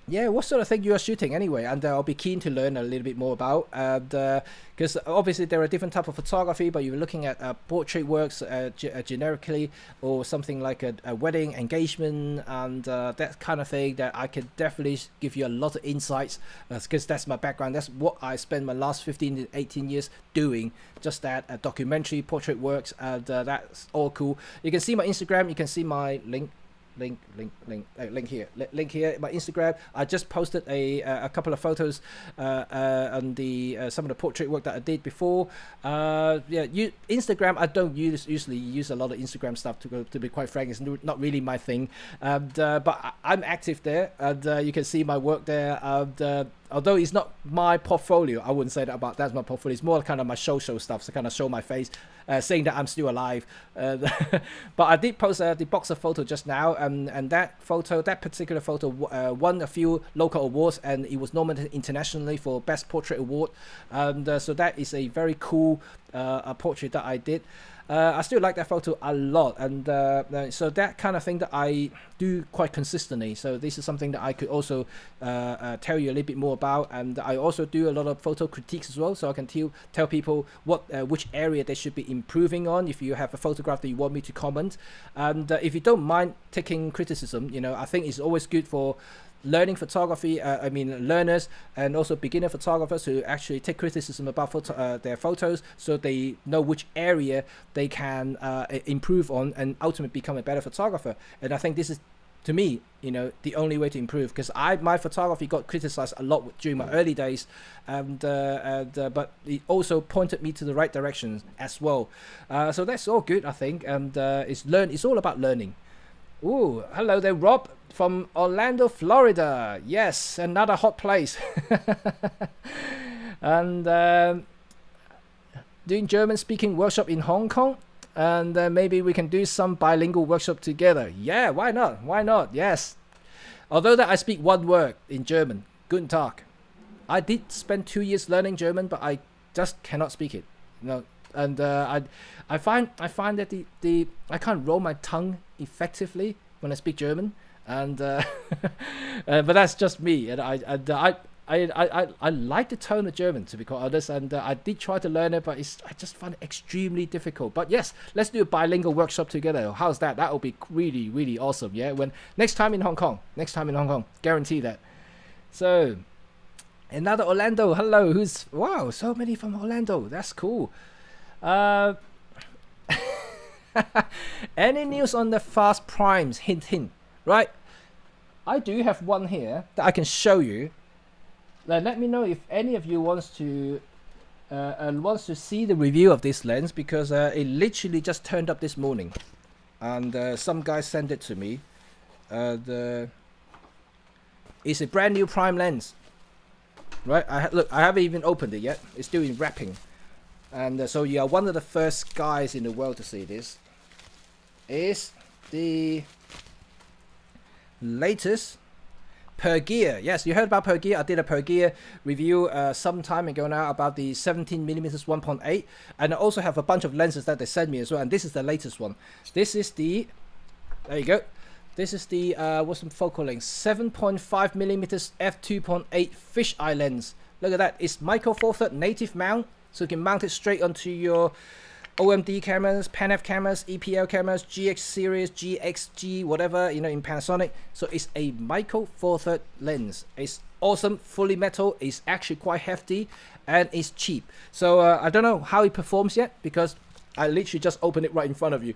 yeah, what sort of thing you are shooting anyway? And I'll be keen to learn a little bit more about, because obviously there are different type of photography, but you're looking at portrait works generically, or something like a wedding engagement, and that kind of thing, that I could definitely give you a lot of insights, because that's my background. That's what I spent my last 15 to 18 years doing, just that, documentary portrait works, and that's all cool. You can see my Instagram, you can see my link here, my Instagram. I just posted a couple of photos on the some of the portrait work that I did before. Instagram, I don't usually use a lot of Instagram stuff, to be quite frank. It's not really my thing, but I'm active there, and you can see my work there. And although it's not my portfolio, I wouldn't say that about that's my portfolio. It's more kind of my social stuff, to kind of show my face, saying that I'm still alive. But I did post the boxer photo just now, and that particular photo won a few local awards, and it was nominated internationally for Best Portrait Award. And so that is a very cool portrait that I did. I still like that photo a lot, and so that kind of thing that I do quite consistently. So this is something that I could also tell you a little bit more about, and I also do a lot of photo critiques as well, so I can tell people which area they should be improving on. If you have a photograph that you want me to comment, and if you don't mind taking criticism, you know, I think it's always good for learning photography, learners and also beginner photographers to actually take criticism about their photos, so they know which area they can improve on and ultimately become a better photographer. And I think this is to me, the only way to improve, because my photography got criticized a lot during my early days, but it also pointed me to the right direction as well. So that's all good, I think, and it's all about learning. Ooh, hello there, Rob from Orlando, Florida. Yes, another hot place. And doing German speaking workshop in Hong Kong, and maybe we can do some bilingual workshop together. Yeah, why not? Yes, although that I speak one word in German, guten Tag. I did spend 2 years learning German, but I just cannot speak it, and I find that the I can't roll my tongue effectively when I speak German, and but that's just me, and I like the tone of German, to be quite honest, and I did try to learn it, but I just find it extremely difficult. But yes, let's do a bilingual workshop together. How's that? That will be really, really awesome. Yeah, next time in Hong Kong, guarantee that. So another Orlando, hello. Wow, so many from Orlando. That's cool. Any news on the fast primes? Hint, right? I do have one here that I can show you. Let me know if any of you wants to see the review of this lens, because it literally just turned up this morning, and some guy sent it to me. It's a brand new prime lens, right? Look, I haven't even opened it yet. It's still in wrapping, and so you are one of the first guys in the world to see this. Is the latest Pergear. Yes, you heard about Pergear. I did a Pergear review some time ago now about the 17mm 1.8, and I also have a bunch of lenses that they sent me as well, and this is the latest one. This is the, there you go, this is the what's the focal length, 7.5mm f2.8 fisheye lens. Look at that. It's micro four third native mount, so you can mount it straight onto your OMD cameras, PanF cameras, EPL cameras, GX series, GXG, whatever, in Panasonic. So it's a micro four third lens. It's awesome, fully metal. It's actually quite hefty, and it's cheap. So I don't know how it performs yet, because I literally just opened it right in front of you.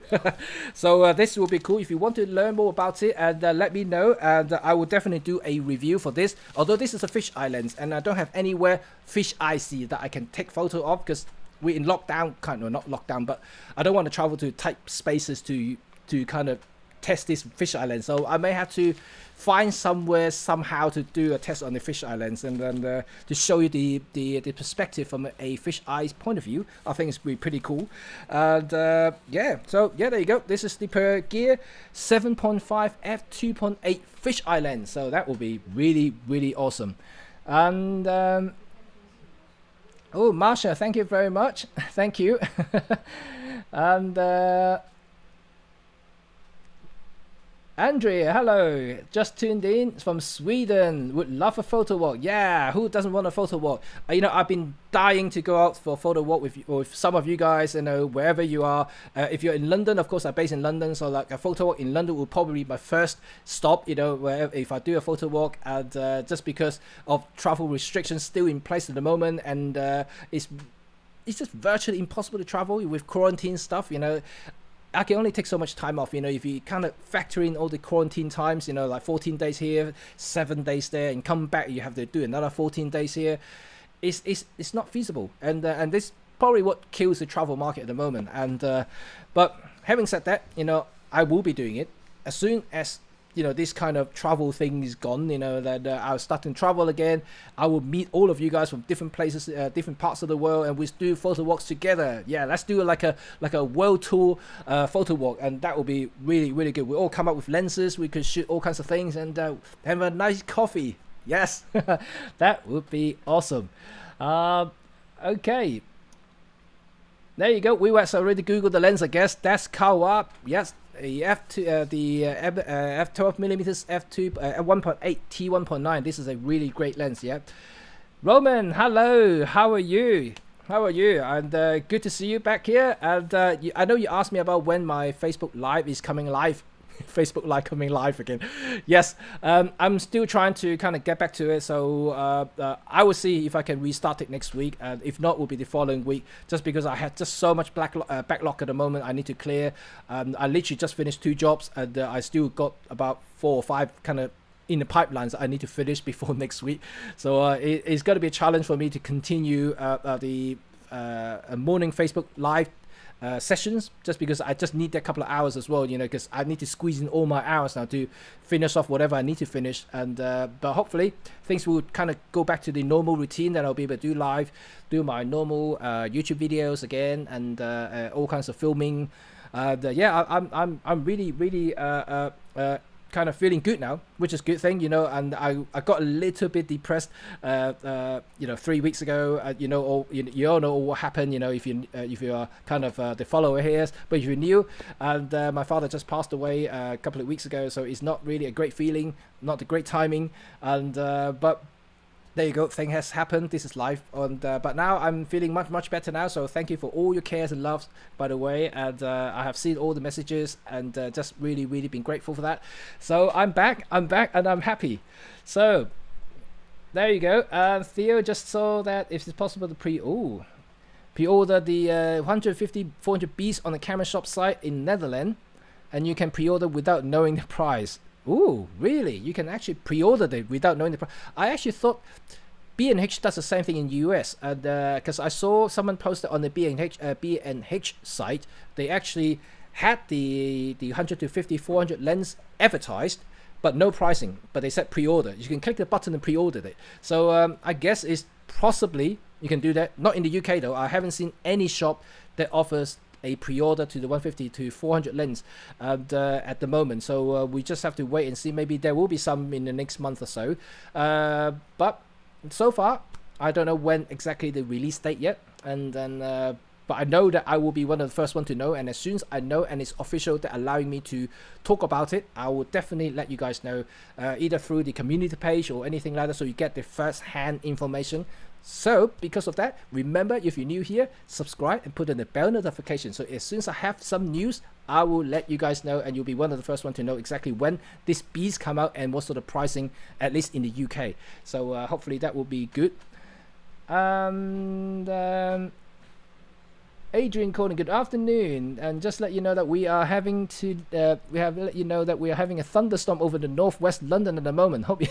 So this will be cool. If you want to learn more about it, and let me know, and I will definitely do a review for this. Although this is a fisheye lens, and I don't have anywhere fisheye see that I can take photo of, because we're in lockdown, not lockdown, but I don't want to travel to tight spaces to kind of test this fisheye lens. So I may have to find somewhere somehow to do a test on the fisheye lens, and then to show you the perspective from a fisheye's point of view. I think it's pretty cool. And yeah, so yeah, there you go. This is the Pergear 7.5 f2.8 fisheye lens. So that will be really, really awesome. And oh, Marsha, thank you very much. Thank you. And Andrea, hello. Just tuned in from Sweden. Would love a photo walk. Yeah, who doesn't want a photo walk? I've been dying to go out for a photo walk with some of you guys, wherever you are. If you're in London, of course, I'm based in London, so like a photo walk in London will probably be my first stop, if I do a photo walk, and just because of travel restrictions still in place at the moment, and it's just virtually impossible to travel with quarantine stuff, I can only take so much time off, if you kind of factor in all the quarantine times, like 14 days here, 7 days there, and come back, you have to do another 14 days here. It's not feasible, and this is probably what kills the travel market at the moment. And but having said that, I will be doing it as soon as this kind of travel thing is gone, that I'll start to travel again. I will meet all of you guys from different places, different parts of the world, and we do photo walks together. Yeah, let's do like a world tour photo walk, and that will be really, really good. We all come up with lenses, we could shoot all kinds of things, and have a nice coffee. Yes, that would be awesome. Okay. There you go. We were already Googled the lens, I guess. That's Kawa. Yes, the f12 millimeters f2 1.8 t1.9. This is a really great lens. Yeah. Roman, hello. How are you? And good to see you back here. And I know you asked me about when my Facebook Live is coming live. Facebook Live coming live again. Yes, I'm still trying to kind of get back to it. So I will see if I can restart it next week. If not, will be the following week. Just because I had just so much backlog at the moment, I need to clear. I literally just finished 2 jobs, and I still got about 4 or 5 kind of in the pipelines I need to finish before next week. So it's going to be a challenge for me to continue the morning Facebook Live sessions, just because I just need that couple of hours as well, you know, because I need to squeeze in all my hours now to finish off whatever I need to finish. And but hopefully things will kind of go back to the normal routine, that I'll be able to do live, do my normal YouTube videos again, and all kinds of filming. Yeah, I'm really kind of feeling good now, which is a good thing, you know. And I got a little bit depressed, you know, 3 weeks ago. You know, or you all know what happened, you know, if you are kind of the follower here. But if you're new, and my father just passed away a couple of weeks ago, so it's not really a great feeling, not a great timing. And but there you go, thing has happened, this is life. And but now I'm feeling much better now, so thank you for all your cares and loves, by the way. And I have seen all the messages, and just really been grateful for that. So I'm back and I'm happy. So there you go. Theo just saw that if it's possible to pre-order the 150-400 beats on the camera shop site in Netherlands, and you can pre-order without knowing the price. Ooh, really? You can actually pre-order it without knowing the price. I actually thought B&H does the same thing in US, and because I saw someone posted on the B&H site, they actually had the 150-400 lens advertised, but no pricing. But they said pre-order. You can click the button and pre-order it. So I guess it's possibly you can do that. Not in the UK though. I haven't seen any shop that offers a pre-order to the 150-400 lens at the moment. So we just have to wait and see. Maybe there will be some in the next month or so. But so far, I don't know when exactly the release date yet. And then, but I know that I will be one of the first one to know. And as soon as I know and it's official that allowing me to talk about it, I will definitely let you guys know, either through the community page or anything like that, so you get the first-hand information. So because of that, remember, if you're new here, subscribe and put in the bell notification. So as soon as I have some news, I will let you guys know, and you'll be one of the first one to know exactly when this beast come out and what sort of pricing, at least in the UK. So hopefully that will be good. And Adrian calling, good afternoon, and just let you know that we are having a thunderstorm over the northwest London at the moment. Hope you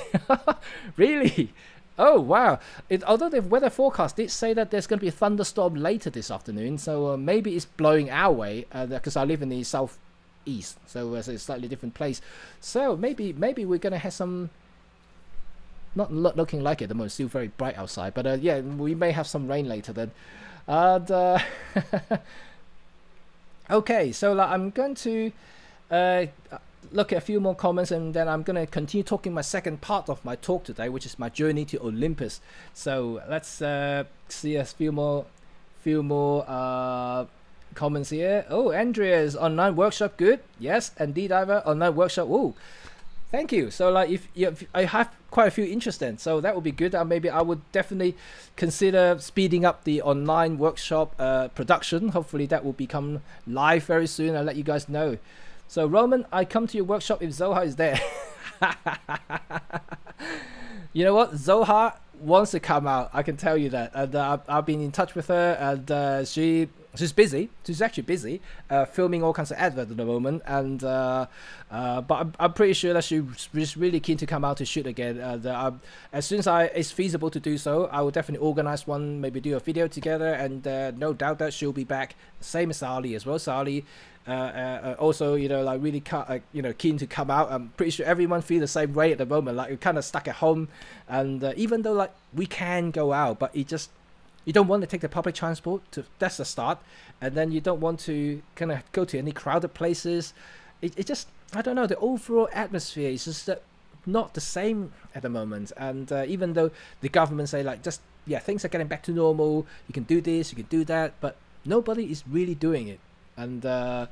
really. Oh wow! Although the weather forecast did say that there's going to be a thunderstorm later this afternoon, so maybe it's blowing our way, because I live in the southeast, so it's a slightly different place. So maybe we're going to have some, not looking like it at the moment, still very bright outside, but yeah, we may have some rain later then. And okay, so I'm going to look at a few more comments, and then I'm going to continue talking my second part of my talk today, which is my journey to Olympus. So let's see a few more comments here. Oh, Andrea's online workshop, good. Yes, and D-Diver online workshop. Oh, thank you. So like if I have quite a few interests then, so that would be good. Maybe I would definitely consider speeding up the online workshop production. Hopefully that will become live very soon. I'll let you guys know. So Roman, I come to your workshop if Zohar is there. You know what? Zohar wants to come out. I can tell you that. And I've been in touch with her, and she's busy. She's actually busy filming all kinds of adverts at the moment. And but I'm pretty sure that she's really keen to come out to shoot again. As soon as it's feasible to do so, I will definitely organize one, maybe do a video together. And no doubt that she'll be back. Same as Sally as well. Sally also, you know, like really keen to come out. I'm pretty sure everyone feels the same way at the moment. Like we're kind of stuck at home, and even though like we can go out, but you don't want to take the public transport. That's the start, and then you don't want to kind of go to any crowded places. It just, I don't know, the overall atmosphere is just not the same at the moment. And even though the government say like just things are getting back to normal, you can do this, you can do that, but nobody is really doing it. And oh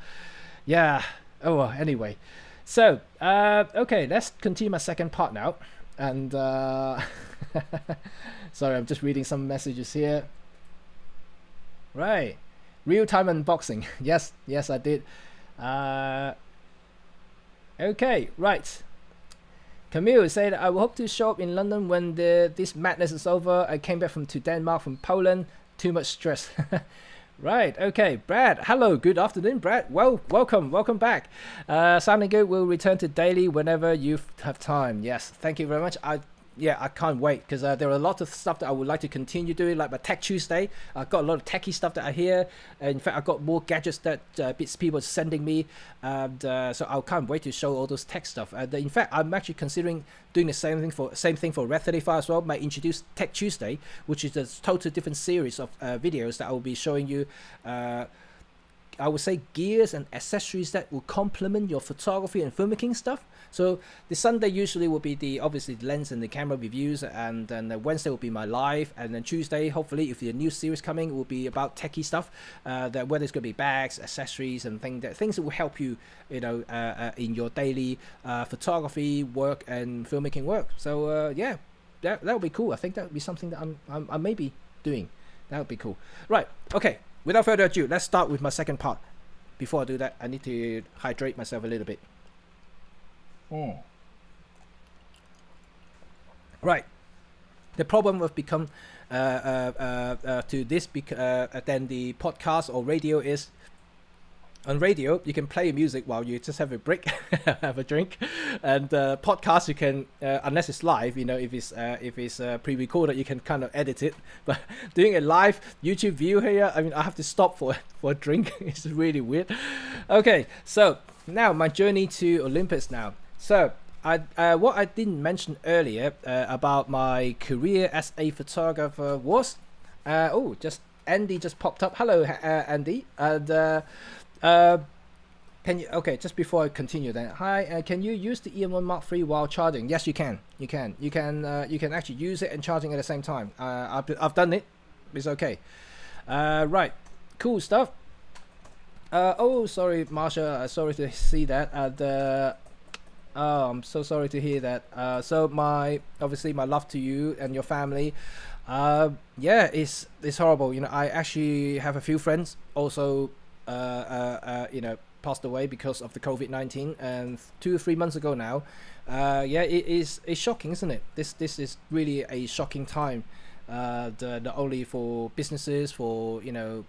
well, anyway, so okay, let's continue my second part now. And sorry, I'm just reading some messages here. Right, real-time unboxing. Yes I did. Okay, right. Camille said, I will hope to show up in London when this madness is over. I came back to Denmark from Poland. Too much stress. Right, okay. Brad, hello, good afternoon, Brad. Well, welcome back. Sounding good. We'll return to daily whenever you have time. Yes, thank you very much. I can't wait because there are a lot of stuff that I would like to continue doing, like my Tech Tuesday. I've got a lot of techie stuff that I hear. In fact, I've got more gadgets that bits people are sending me, and so I can't wait to show all those tech stuff. In fact, I'm actually considering doing the same thing for Red 35 as well. Might introduce Tech Tuesday, which is a totally different series of videos that I will be showing you. I would say gears and accessories that will complement your photography and filmmaking stuff. So the Sunday usually will be obviously the lens and the camera reviews, and then Wednesday will be my live, and then Tuesday, hopefully, if the new series coming, it will be about techie stuff. That whether it's going to be bags, accessories, and things that will help you, in your daily photography work and filmmaking work. So yeah, that would be cool. I think that would be something that I may be doing. That would be cool. Right. Okay. Without further ado, let's start with my second part. Before I do that, I need to hydrate myself a little bit. Right. The problem with become to this than the podcast or radio is, on radio you can play music while you just have a break, have a drink, and podcast you can unless it's live, if it's pre-recorded, you can kind of edit it. But doing a live YouTube view here, I mean, I have to stop for a drink. It's really weird. Okay, so now my journey to Olympus now. So what I didn't mention earlier about my career as a photographer was just Andy just popped up. Hello, Andy. And can you, okay, just before I continue then, hi, can you use the EM1 Mark III while charging? Yes, you can. You can actually use it and charging at the same time. I've done it. It's okay. Right, cool stuff. Oh, sorry, Marsha, sorry to see that. I'm so sorry to hear that. So obviously my love to you and your family. Yeah, it's horrible. I actually have a few friends also passed away because of the COVID-19, and 2 or 3 months ago now. It's shocking, isn't it? This is really a shocking time, not only for businesses, for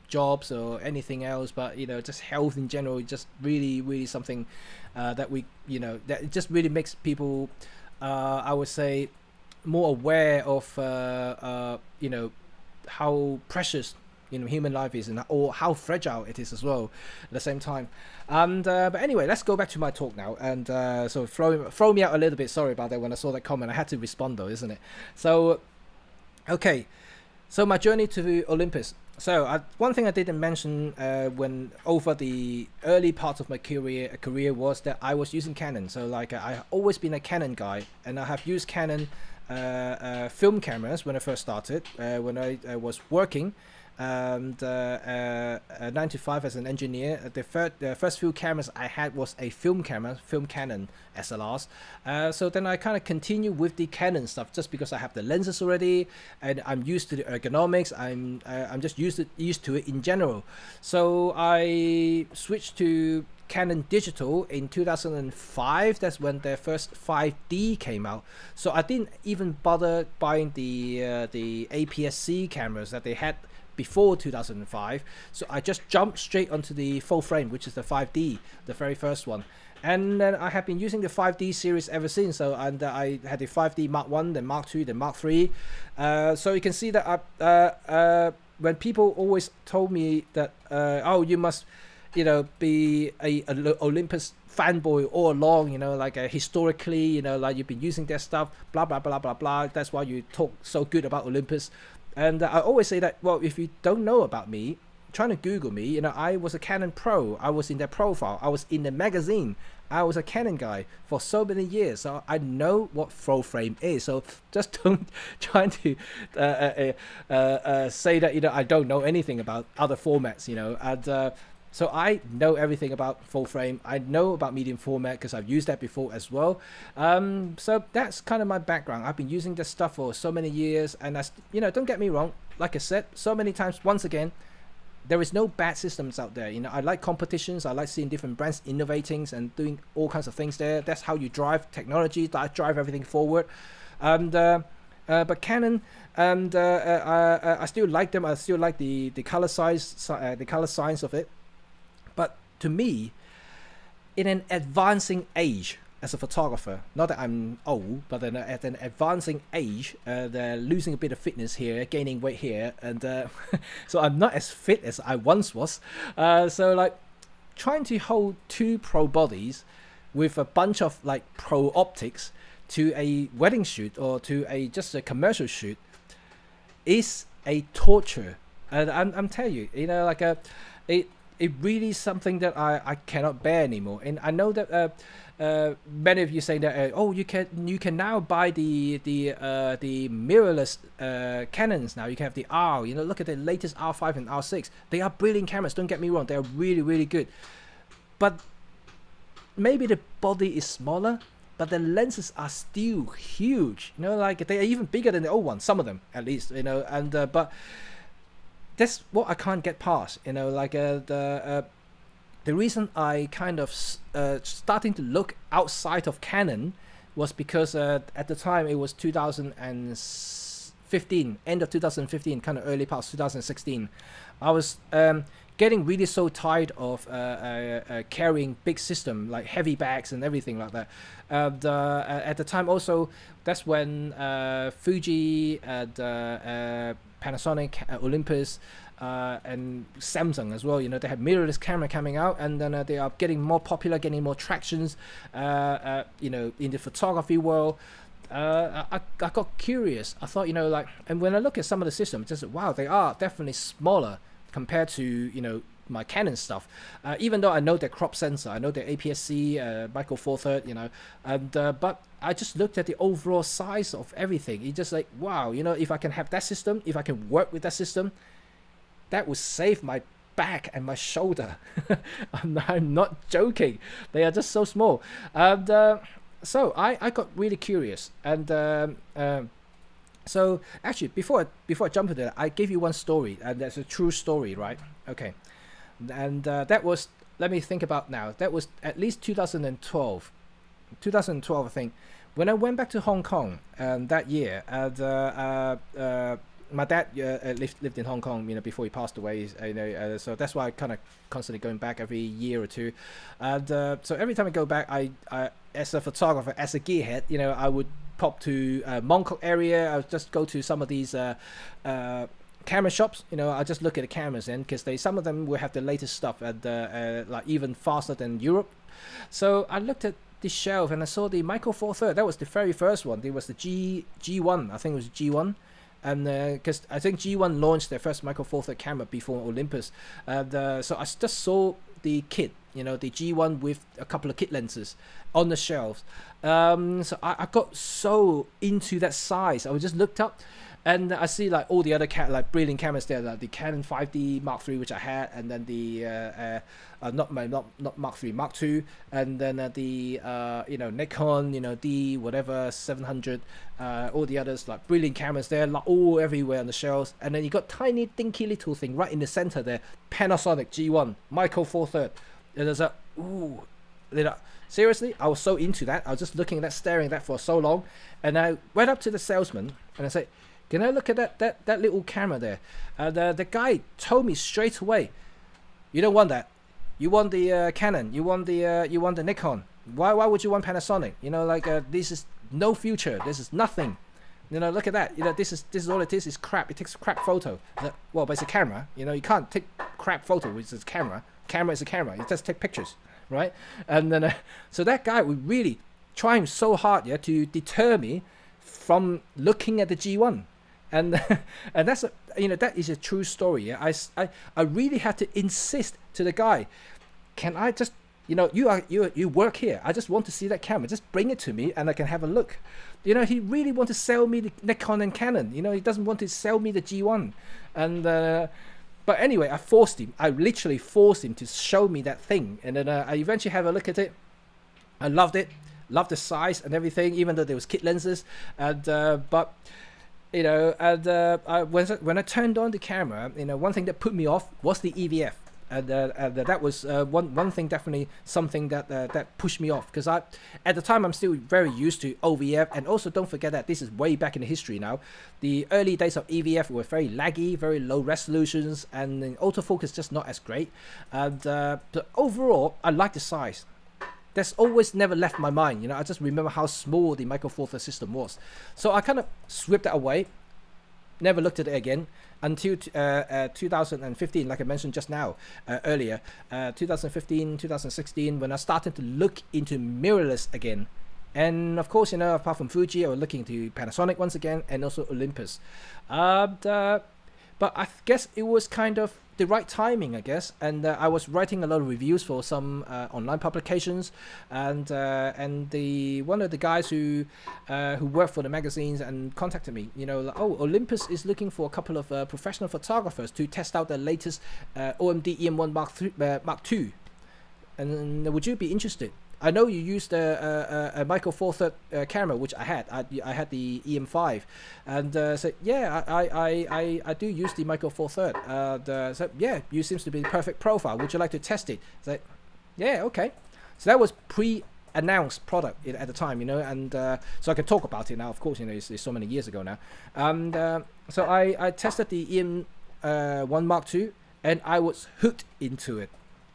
jobs or anything else, but just health in general. Just really something that that it just really makes people, I would say, more aware of how precious human life is, or how fragile it is as well at the same time. And but anyway, let's go back to my talk now. And so throw me out a little bit. Sorry about that. When I saw that comment, I had to respond though, isn't it? So okay, so my journey to Olympus. So one thing I didn't mention when over the early part of my career was that I was using Canon. So I've always been a Canon guy, and I have used Canon film cameras when I first started, when I was working. And 9 to 5 as an engineer. The first few cameras I had was a film Canon SLRs. So then I kind of continue with the Canon stuff just because I have the lenses already, and I'm used to the ergonomics. I'm just used to it in general. So I switched to Canon digital in 2005. That's when their first 5D came out. So I didn't even bother buying the APS-C cameras that they had before 2005. So I just jumped straight onto the full frame, which is the 5D, the very first one. And then I have been using the 5D series ever since. So I had the 5D Mark 1, then Mark 2, then Mark 3. So you can see that when people always told me that oh, you must be a Olympus fanboy all along, historically, like you've been using their stuff, blah blah blah blah blah, that's why you talk so good about Olympus. And I always say that, well, if you don't know about me, trying to Google me, I was a Canon pro. I was in their profile. I was in the magazine. I was a Canon guy for so many years. So I know what full frame is. So just don't try to say that, I don't know anything about other formats, And so I know everything about full frame. I know about medium format because I've used that before as well. So that's kind of my background. I've been using this stuff for so many years, and don't get me wrong. Like I said so many times, once again, there is no bad systems out there. I like competitions. I like seeing different brands innovating and doing all kinds of things there. That's how you drive technology, that drive everything forward. And but Canon, and I still like them. I still like the color science of it. But to me, in an advancing age as a photographer, not that I'm old, but then at an advancing age, they're losing a bit of fitness here, gaining weight here, and so I'm not as fit as I once was. So like trying to hold two pro bodies with a bunch of like pro optics to a wedding shoot or to just a commercial shoot is a torture. And I'm telling you, like it really is something that I cannot bear anymore. And I know that many of you say that oh, you can now buy the mirrorless Canons now. You can have the R. Look at the latest R5 and R6. They are brilliant cameras. Don't get me wrong. They are really, really good. But maybe the body is smaller, but the lenses are still huge. Like they are even bigger than the old ones. Some of them, at least. And but that's what I can't get past. Like the reason I kind of starting to look outside of Canon was because at the time it was 2015, end of 2015, kind of early past 2016. I was getting really so tired of carrying big system like heavy bags and everything like that. At the time also, that's when Fuji and Panasonic, Olympus, and Samsung as well. They have mirrorless camera coming out, and then they are getting more popular, getting more tractions. In the photography world. I got curious. I thought, and when I look at some of the systems, just wow, they are definitely smaller compared to my Canon stuff. Even though I know their crop sensor, I know their APS-C, Micro Four Third, and but I just looked at the overall size of everything. It's just like wow, if I can have that system, if I can work with that system, that would save my back and my shoulder. I'm not joking. They are just so small. And so I got really curious. And so actually, before I jump into that, I gave you one story, and that's a true story, right? Okay. And that was, let me think about now. That was at least 2012. 2012, I think. When I went back to Hong Kong that year, and my dad lived in Hong Kong, before he passed away. So that's why I kind of constantly going back every year or two. And so every time I go back, I as a photographer, as a gearhead, I would pop to Mong Kok area. I would just go to some of these camera shops. I just look at the cameras, and because some of them will have the latest stuff, and like even faster than Europe. So I looked at the shelf and I saw the Micro Four Third. That was the very first one. It was the G1. I think it was G1. And because I think G1 launched their first Micro Four Third camera before Olympus. So I just saw the kit, the G1 with a couple of kit lenses on the shelves. So I got so into that size. I just looked up, and I see like all the other like brilliant cameras there, like the Canon 5D Mark III, which I had, and then the not Mark III, Mark II, and then the Nikon, D whatever 700, all the others, like brilliant cameras there, like all everywhere on the shelves. And then you got tiny dinky little thing right in the center there, Panasonic G1 Micro Four Third. And there's seriously, I was so into that. I was just looking at that, staring at that for so long, and I went up to the salesman and I said, "Can I look at that little camera there?" And the guy told me straight away, "You don't want that. You want the Canon. You want the Nikon. Why would you want Panasonic? This is no future. This is nothing. Look at that. This is all it is. It's crap. It takes a crap photo." Well, but it's a camera. You can't take crap photo with a camera. Camera is a camera. You just take pictures, right? And then so that guy was really trying so hard, to deter me from looking at the G1. And and that's that is a true story. I really had to insist to the guy, "Can I just you work here. I just want to see that camera. Just bring it to me and I can have a look." He really want to sell me the Nikon and Canon. He doesn't want to sell me the G1. And but anyway, I forced him. I literally forced him to show me that thing. And then I eventually have a look at it. I loved it. Loved the size and everything, even though there was kit lenses. And but when I turned on the camera, one thing that put me off was the EVF. And that was one thing, definitely something that pushed me off, because at the time I'm still very used to OVF, and also don't forget that this is way back in the history now. The early days of EVF were very laggy, very low resolutions, and the autofocus just not as great. And but overall, I like the size. That's always never left my mind. I just remember how small the Micro Four Thirds system was, so I kind of swept that away. Never looked at it again until 2015, like I mentioned just now, earlier, 2015, 2016, when I started to look into mirrorless again. And of course, apart from Fuji, I was looking into Panasonic once again, and also Olympus. But I guess it was kind of the right timing, I guess. And I was writing a lot of reviews for some online publications, and one of the guys who worked for the magazines and contacted me, Olympus is looking for a couple of professional photographers to test out the latest OMD EM1 Mark II, and would you be interested? I know you used a Micro Four Thirds camera, which I had. I had the EM5, and so yeah, I do use the Micro Four Thirds. So yeah, you seems to be the perfect profile. Would you like to test it? So yeah, okay. So that was pre-announced product at the time, and so I can talk about it now. Of course, it's so many years ago now. And so I tested the EM1 Mark II, and I was hooked into it.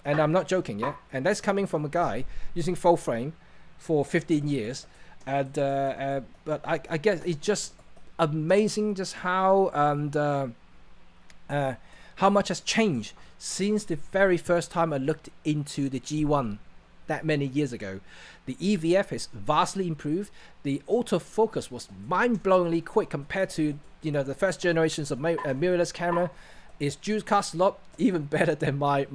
And I'm not joking, yeah. And that's coming from a guy using full frame for 15 years. And but I guess it's just amazing just how much has changed since the very first time I looked into the G1 that many years ago. The EVF has vastly improved. The autofocus was mind-blowingly quick compared to the first generations of mirrorless camera. Is Juice Cast Slot even better than my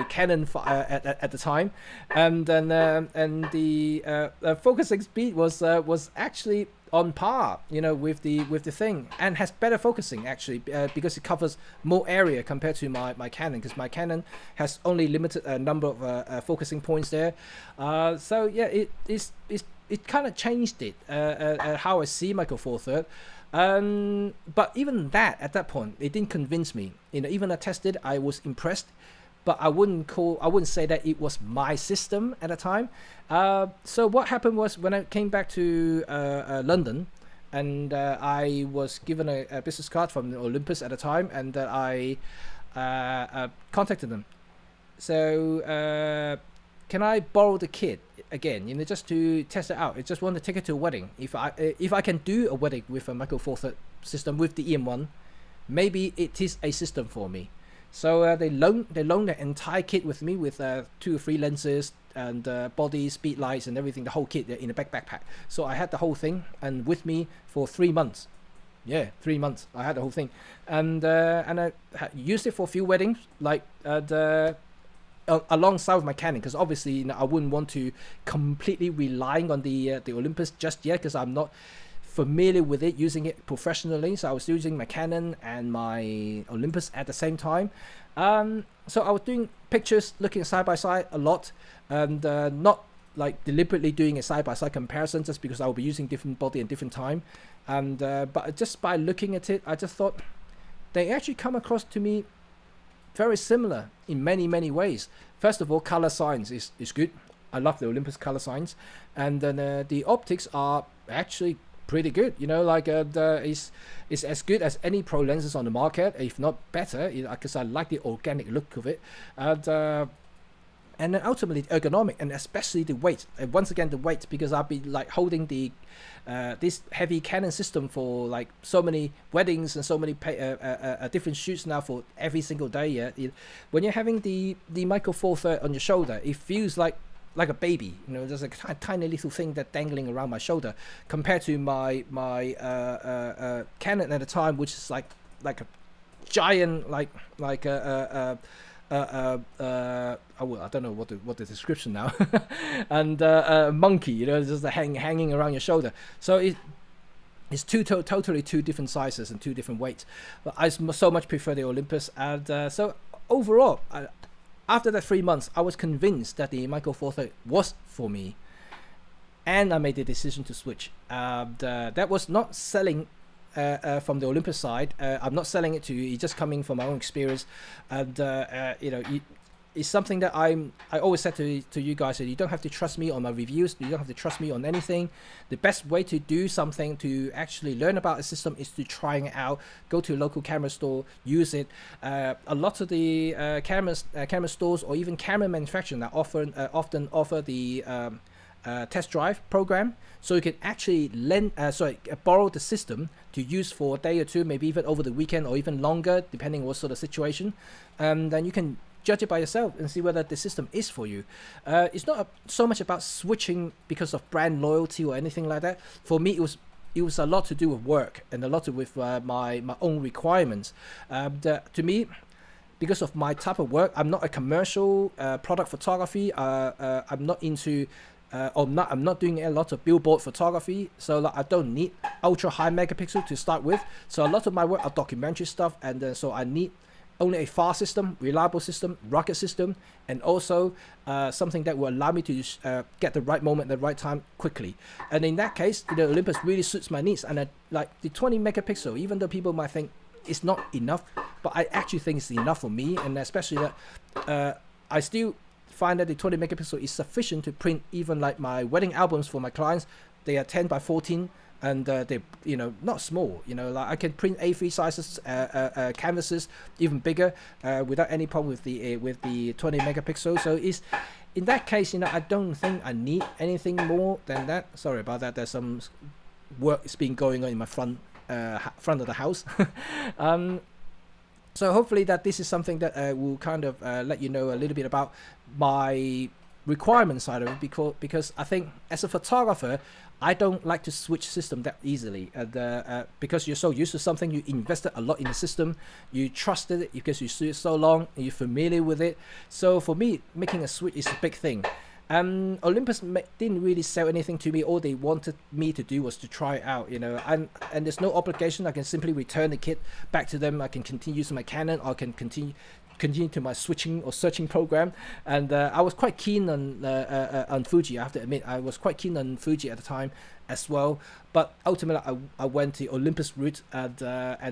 Canon at the time, and then the focusing speed was actually on par, with the thing, and has better focusing actually, because it covers more area compared to my Canon, because my Canon has only limited number of focusing points there. So yeah, it kind of changed it, how I see Micro Four Thirds. But even that, at that point, it didn't convince me. Even I tested, I was impressed, but I wouldn't say that it was my system at the time. So what happened was, when I came back to London, and I was given a business card from Olympus at the time, and I contacted them. So can I borrow the kit again, just to test it out? I just want to take it to a wedding. If I can do a wedding with a Micro Four Thirds system with the EM1, maybe it is a system for me. So they loaned the entire kit with me, with 2 or 3 lenses and body, speed lights, and everything, the whole kit in a backpack. So I had the whole thing and with me for 3 months. Yeah, 3 months I had the whole thing, and I used it for a few weddings, like alongside with my Canon, because obviously I wouldn't want to completely relying on the Olympus just yet, because I'm not familiar with it, using it professionally. So I was using my Canon and my Olympus at the same time. So I was doing pictures, looking side by side a lot, and not like deliberately doing a side by side comparison, just because I will be using different body and different time. And but just by looking at it, I just thought they actually come across to me very similar in many ways. First of all, color science is good. I love the Olympus color science, and then the optics are actually pretty good. It's as good as any pro lenses on the market, if not better, because I like the organic look of it. And then ultimately ergonomic, and especially the weight. Once again, the weight, because I've been like holding the this heavy Canon system for like so many weddings and so many different shoots now for every single day. Yeah, when you're having the Micro Four Thirds on your shoulder, it feels like a baby. There's a tiny little thing that dangling around my shoulder, compared to my Canon at the time, which is like a giant I don't know what the description now, and monkey, just hanging around your shoulder. So it's totally two different sizes and two different weights. But I so much prefer the Olympus, and so overall, after that 3 months, I was convinced that the Micro Four Thirds was for me, and I made the decision to switch. That was not selling from the Olympus side. I'm not selling it to you. It's just coming from my own experience, and it's something that I always said to you guys that you don't have to trust me on my reviews. You don't have to trust me on anything. The best way to do something, to actually learn about a system, is to try it out. Go to a local camera store, use it. A lot of the camera stores or even camera manufacturers that often offer the test drive program, so you can actually borrow the system to use for a day or two, maybe even over the weekend or even longer, depending on what sort of situation. Then you can judge it by yourself and see whether the system is for you. It's not so much about switching because of brand loyalty or anything like that. For me, it was a lot to do with work and a lot to do with my own requirements. To me, because of my type of work, I'm not a commercial product photography. I'm not into I'm not doing a lot of billboard photography, so like, I don't need ultra high megapixel to start with. So a lot of my work are documentary stuff, and so I need only a fast system, reliable system, rugged system, and also something that will allow me to get the right moment at the right time quickly. And in that case, the Olympus really suits my needs. And like the 20 megapixel, even though people might think it's not enough, but I actually think it's enough for me, and especially that I still find that the 20 megapixel is sufficient to print even like my wedding albums for my clients. They are 10 by 14, and they're not small. Like I can print A3 sizes canvases, even bigger, without any problem with the 20 megapixel. So it's in that case, I don't think I need anything more than that. Sorry about that. There's some work is being going on in my front of the house. So hopefully that this is something that will kind of let you know a little bit about my requirement side of it, because I think as a photographer, I don't like to switch system that easily, and because you're so used to something, you invested a lot in the system, you trusted it because you see it so long and you're familiar with it. So for me, making a switch is a big thing. Olympus didn't really sell anything to me. All they wanted me to do was to try it out, and there's no obligation. I can simply return the kit back to them. I can continue using my Canon, or I can continue to my switching or searching program. And I was quite keen on Fuji. I have to admit, I was quite keen on Fuji at the time as well, but ultimately I went the Olympus route, and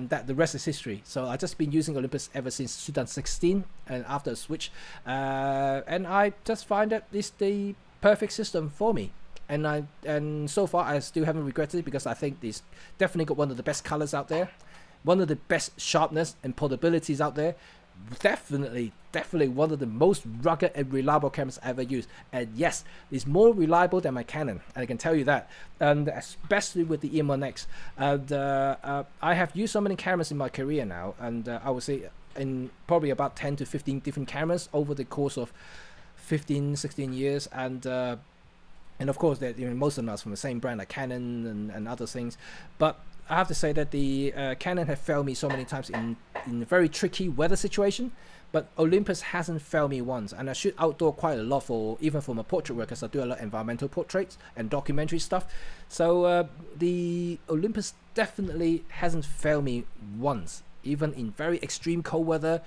that the rest is history. So I just been using Olympus ever since 2016, and after a switch, and I just find that this the perfect system for me. And so far I still haven't regretted it, because I think this definitely got one of the best colors out there, one of the best sharpness and portabilities out there. Definitely one of the most rugged and reliable cameras I ever used. And yes, it's more reliable than my Canon, and I can tell you that, and especially with the EM1X. And I have used so many cameras in my career now, and I would say in probably about 10 to 15 different cameras over the course of 15-16 years, and of course that most of them are from the same brand like Canon and other things. But I have to say that the Canon have failed me so many times in a very tricky weather situation, but Olympus hasn't failed me once. And I shoot outdoor quite a lot even for my portrait work, because I do a lot of environmental portraits and documentary stuff. So the Olympus definitely hasn't failed me once, even in very extreme cold weather,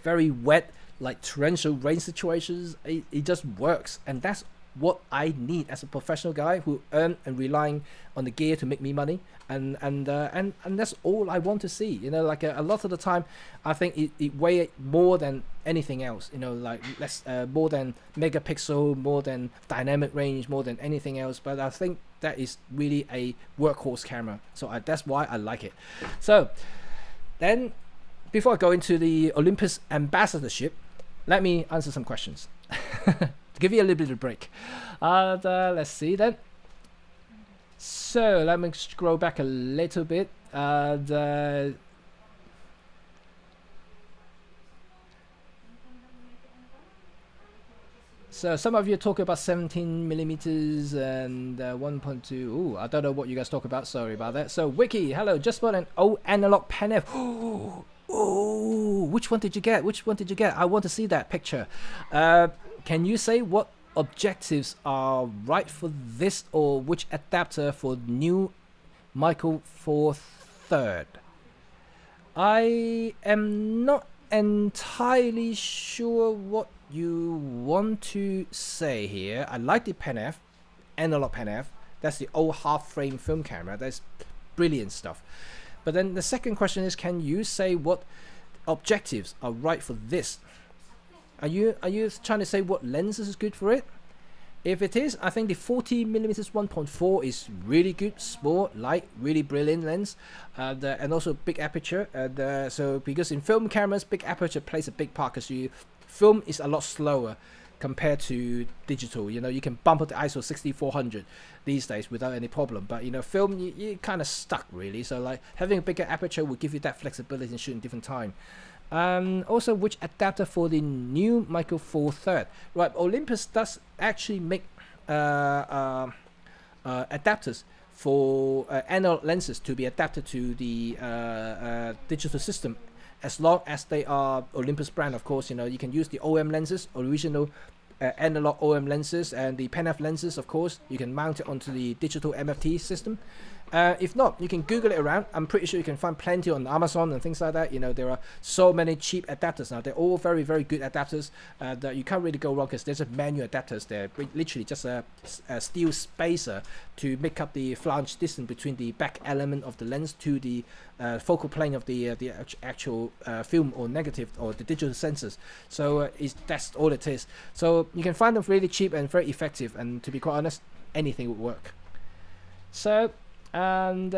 very wet, like torrential rain situations. It just works, and that's what I need as a professional guy who earn and relying on the gear to make me money, and that's all I want to see. Like a lot of the time, I think it weighs more than anything else. Like less, more than megapixel, more than dynamic range, more than anything else. But I think that is really a workhorse camera. So that's why I like it. So then, before I go into the Olympus ambassadorship, let me answer some questions. To give you a little bit of a break. Let's see then. So let me scroll back a little bit. So some of you talk about 17 millimeters and 1.2. Ooh, I don't know what you guys talk about. Sorry about that. So Wiki, hello. Just bought an old analog Pen F. Oh, which one did you get? I want to see that picture. Can you say what objectives are right for this, or which adapter for new Michael Four Third? I am not entirely sure what you want to say here. I like the Pen F, analog Pen F. That's the old half frame film camera. That's brilliant stuff. But then the second question is, can you say what objectives are right for this? Are you trying to say what lenses is good for it? If it is, I think the 40mm 1.4 is really good, small, light, really brilliant lens, and also big aperture. And so because in film cameras, big aperture plays a big part, because film is a lot slower compared to digital. You know, you can bump up the ISO 6400 these days without any problem, but you know, film, you're kind of stuck really. So like having a bigger aperture will give you that flexibility in shooting different time. Also, which adapter for the new Micro Four Third? Right, Olympus does actually make adapters for analog lenses to be adapted to the digital system, as long as they are Olympus brand. Of course, you know, you can use the OM lenses, original analog OM lenses, and the PenF lenses. Of course, you can mount it onto the digital MFT system. If not, you can Google it around. I'm pretty sure you can find plenty on Amazon and things like that. You know, there are so many cheap adapters now. They're all very, very good adapters that you can't really go wrong, because there's a manual adapters there, literally just a steel spacer to make up the flange distance between the back element of the lens to the focal plane of the actual film or negative or the digital sensors. So that's all it is. So you can find them really cheap and very effective. And to be quite honest, anything would work. So. And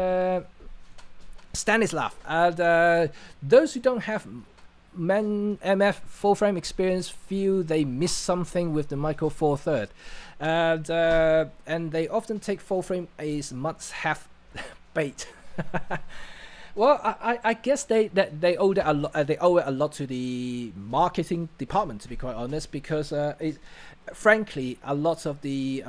Stanislav, those who don't have MF full frame experience feel they miss something with the Micro Four Third, and they often take full frame as must-have bait. Well, I guess they owe it a lot. They owe it a lot to the marketing department, to be quite honest, because frankly, a lot of the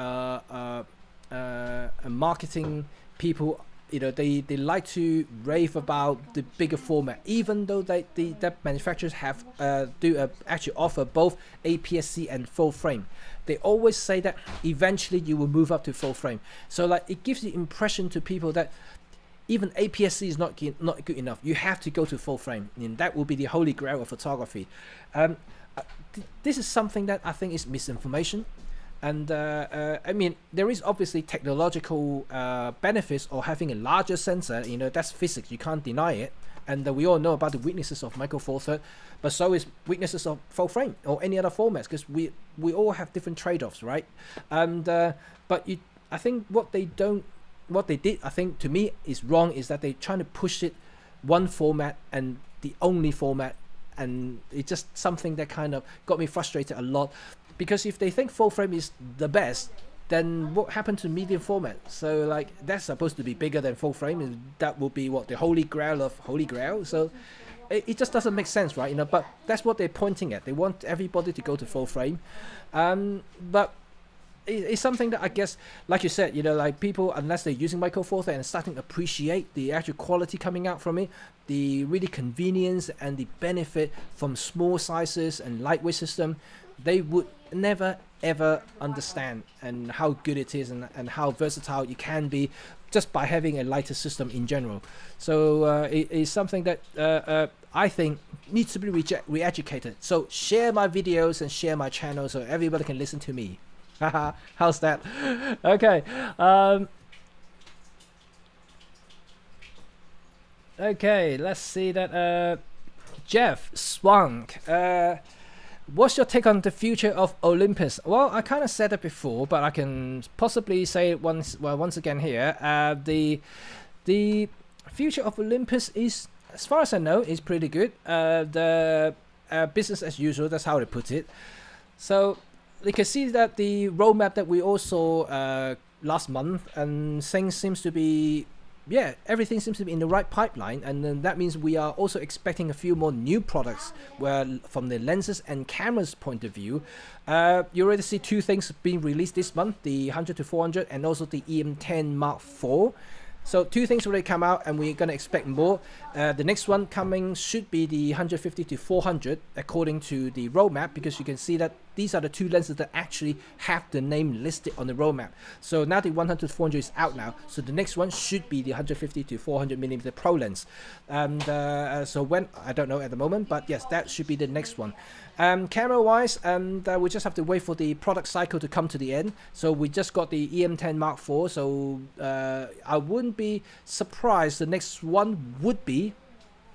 marketing people, you know, they like to rave about the bigger format, even though the manufacturers have actually offer both APS-C and full frame. They always say that eventually you will move up to full frame. So like it gives the impression to people that even APS-C is not good enough. You have to go to full frame, and that will be the holy grail of photography. This is something that I think is misinformation. And I mean, there is obviously technological benefits of having a larger sensor. You know, that's physics, you can't deny it. And we all know about the weaknesses of Micro Four Third, but so is weaknesses of full frame or any other formats, because we all have different trade-offs, right? And but I think what they did, I think to me is wrong, is that they're trying to push it one format and the only format, and it's just something that kind of got me frustrated a lot. Because if they think full frame is the best, then what happened to medium format? So like that's supposed to be bigger than full frame, and that will be what the holy grail of holy grail. So it just doesn't make sense, right? You know, but that's what they're pointing at. They want everybody to go to full frame, but it's something that I guess, like you said, you know, like people, unless they're using Micro Four Third and starting to appreciate the actual quality coming out from it, the really convenience and the benefit from small sizes and lightweight system, they would never ever understand and how good it is and how versatile you can be just by having a lighter system in general. So it is something that I think needs to be re-educated. So share my videos and share my channel so everybody can listen to me. How's that? Okay. Okay, let's see that. Jeff Swank. What's your take on the future of Olympus? Well, I kind of said it before, but I can possibly say it once again here. The future of Olympus is, as far as I know, is pretty good. The business as usual, that's how they put it. So you can see that the roadmap that we all saw last month, and things seems to be, yeah, everything seems to be in the right pipeline, and then that means we are also expecting a few more new products where from the lenses and cameras point of view. You already see two things being released this month, the 100 to 400 and also the EM10 Mark IV. So two things already come out, and we're going to expect more. The next one coming should be the 150 to 400 according to the roadmap, because you can see that these are the two lenses that actually have the name listed on the roadmap. So now the 100-400 is out now. So the next one should be the 150 to 400 millimeter Pro lens. And so when, I don't know at the moment, but yes, that should be the next one. Camera wise, we just have to wait for the product cycle to come to the end. So we just got the EM10 Mark IV. So I wouldn't be surprised the next one would be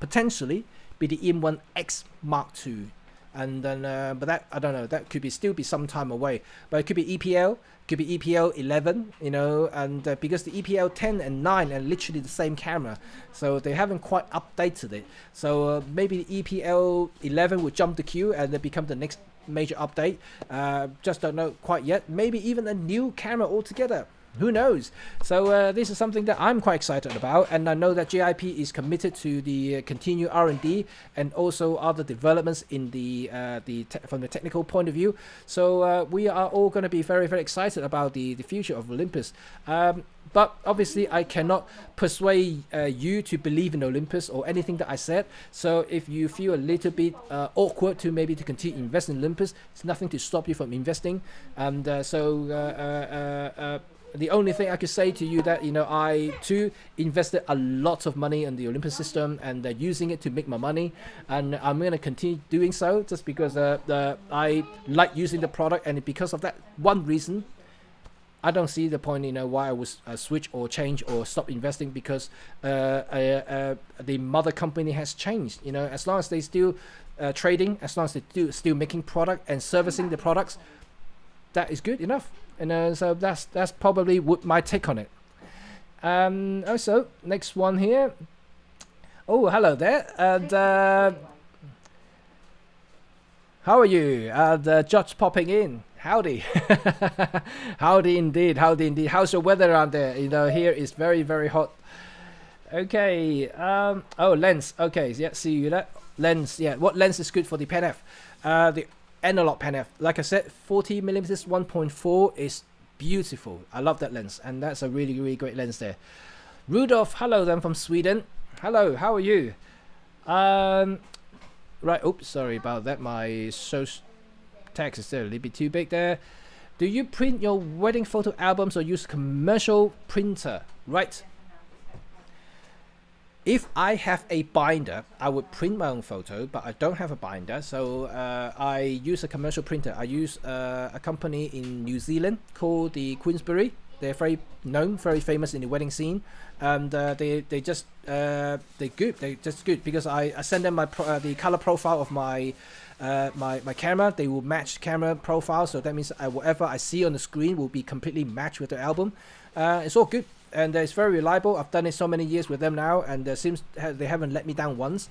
potentially be the EM1X Mark II. And then but that, I don't know, that could be still be some time away, but it could be EPL, could be EPL 11, you know, and because the EPL 10 and 9 are literally the same camera, so they haven't quite updated it. So maybe the EPL 11 will jump the queue and then become the next major update. Just don't know quite yet. Maybe even a new camera altogether. Who knows? So this is something that I'm quite excited about, and I know that JIP is committed to the continued R&D and also other developments in the from the technical point of view. So we are all going to be very, very excited about the future of Olympus. But obviously, I cannot persuade you to believe in Olympus or anything that I said. So if you feel a little bit awkward to maybe to continue investing in Olympus, it's nothing to stop you from investing. And the only thing I could say to you that, you know, I too invested a lot of money in the Olympus system and using it to make my money, and I'm going to continue doing so just because I like using the product, and because of that one reason, I don't see the point, you know, why I would switch or change or stop investing, because the mother company has changed. You know, as long as they still trading, as long as they still making product and servicing the products, that is good enough. And so that's probably my take on it. Also, next one here. Oh, hello there. And how are you? Judge popping in. Howdy. Howdy indeed. Howdy indeed. How's your weather around there? You know, here is very, very hot. Okay. Oh, lens. Okay. Yeah. See you there. Lens. Yeah. What lens is good for the Pen F? The analog Pen F. Like I said, 40 millimeters 1.4 is beautiful. I love that lens, and that's a really, really great lens there. Rudolph, hello then from Sweden. Hello, how are you? Right. Oops, sorry about that. My text is still a little bit too big there. Do you print your wedding photo albums or use commercial printer? Right. If I have a binder, I would print my own photo, but I don't have a binder, so I use a commercial printer. I use a company in New Zealand called the Queensbury. They're very known, very famous in the wedding scene, and they're just good because I send them the color profile of my camera. They will match camera profile, so that means whatever I see on the screen will be completely matched with the album. It's all good. And it's very reliable. I've done it so many years with them now, and seems they haven't let me down once.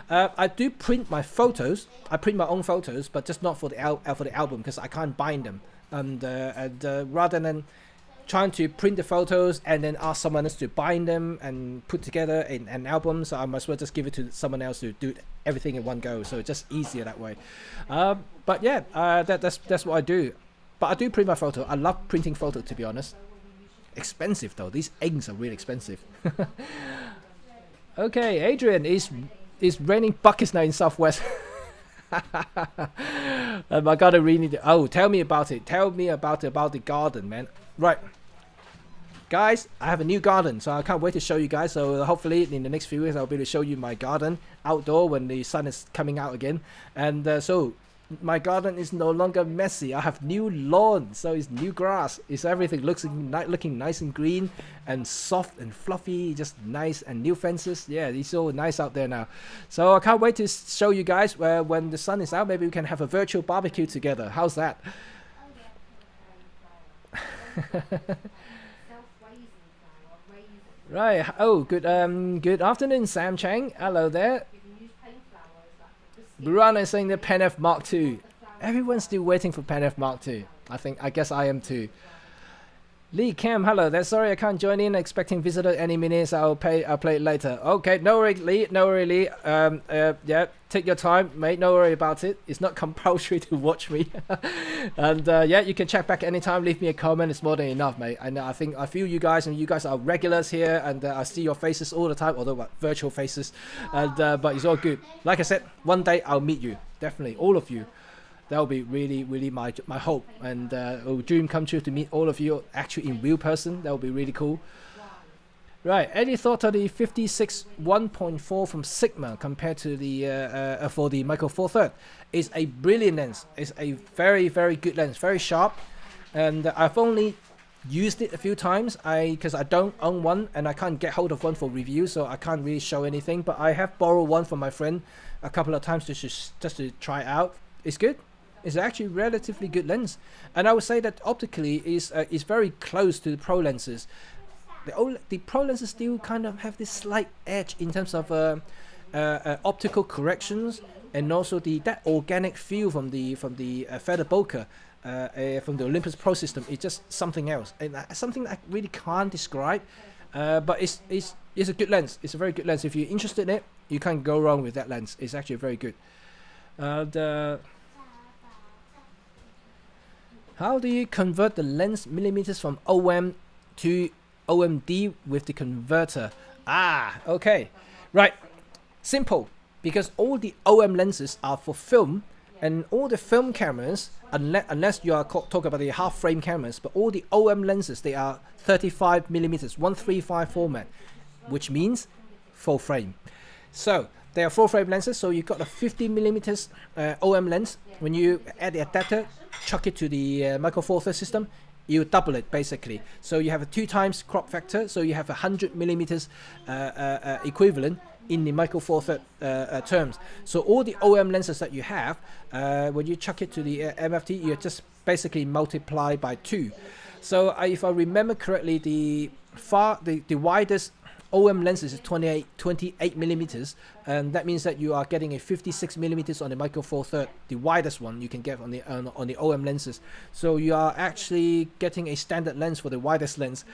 I do print my photos. I print my own photos, but just not for the album because I can't bind them. And rather than trying to print the photos and then ask someone else to bind them and put together an album, so I might as well just give it to someone else to do everything in one go. So it's just easier that way. But yeah, that's what I do. But I do print my photo. I love printing photos, to be honest. Expensive though, these inks are really expensive. Okay, Adrian, is raining buckets now in Southwest. I gotta really tell me about it. Tell me about the garden, man. Right, guys, I have a new garden, so I can't wait to show you guys. So hopefully in the next few weeks I'll be able to show you my garden outdoor when the sun is coming out again. And so my garden is no longer messy. I have new lawn, so it's new grass. It's everything looking nice and green and soft and fluffy, just nice, and new fences. Yeah, it's all nice out there now. So I can't wait to show you guys when the sun is out. Maybe we can have a virtual barbecue together. How's that? Right. Oh, good afternoon, Sam Cheng. Hello there. Burana is saying the Pen F Mark II. Everyone's still waiting for Pen F Mark II. I guess I am too. Lee Cam, hello there. Sorry I can't join in. Expecting visitor any minutes. I'll play it later. Okay, no worry, Lee. No worry, Lee. Yeah, take your time, mate. No worry about it. It's not compulsory to watch me. And yeah, you can check back anytime. Leave me a comment. It's more than enough, mate. And I feel you guys, and you guys are regulars here, and I see your faces all the time, although virtual faces. And but it's all good. Like I said, one day I'll meet you. Definitely, all of you. That would be really my hope, and dream come true to meet all of you actually in real person. That would be really cool. Right, any thought on the 56 1.4 from Sigma compared to the for the Micro Four Third? It's a brilliant lens. It's a very good lens, very sharp, and I've only used it a few times because I don't own one and I can't get hold of one for review, so I can't really show anything, but I have borrowed one from my friend a couple of times just to try it out. It's good. It's actually relatively good lens, and I would say that optically is very close to the pro lenses. The pro lenses still kind of have this slight edge in terms of optical corrections, and also that organic feel from the feather bokeh from the Olympus Pro system. It's just something else, and something I really can't describe. But it's a good lens. It's a very good lens. If you're interested in it, you can't go wrong with that lens. It's actually very good. How do you convert the lens millimeters from OM to OMD with the converter? Okay, right, simple, because all the OM lenses are for film, and all the film cameras, unless you are talking about the half frame cameras, but all the OM lenses, they are 35 millimeters 135 format, which means full frame. So they are full frame lenses, so you got a 50 millimeters OM lens. When you add the adapter, chuck it to the Micro Four Thirds system, you double it basically. So you have a 2 times crop factor, so you have 100 millimeters equivalent in the Micro Four Thirds terms. So all the OM lenses that you have, when you chuck it to the MFT, you just basically multiply by 2. So if I remember correctly, the widest OM lenses is 28 millimeters, and that means that you are getting a 56 millimeters on the Micro Four Thirds, the widest one you can get on the OM lenses. So you are actually getting a standard lens for the widest lens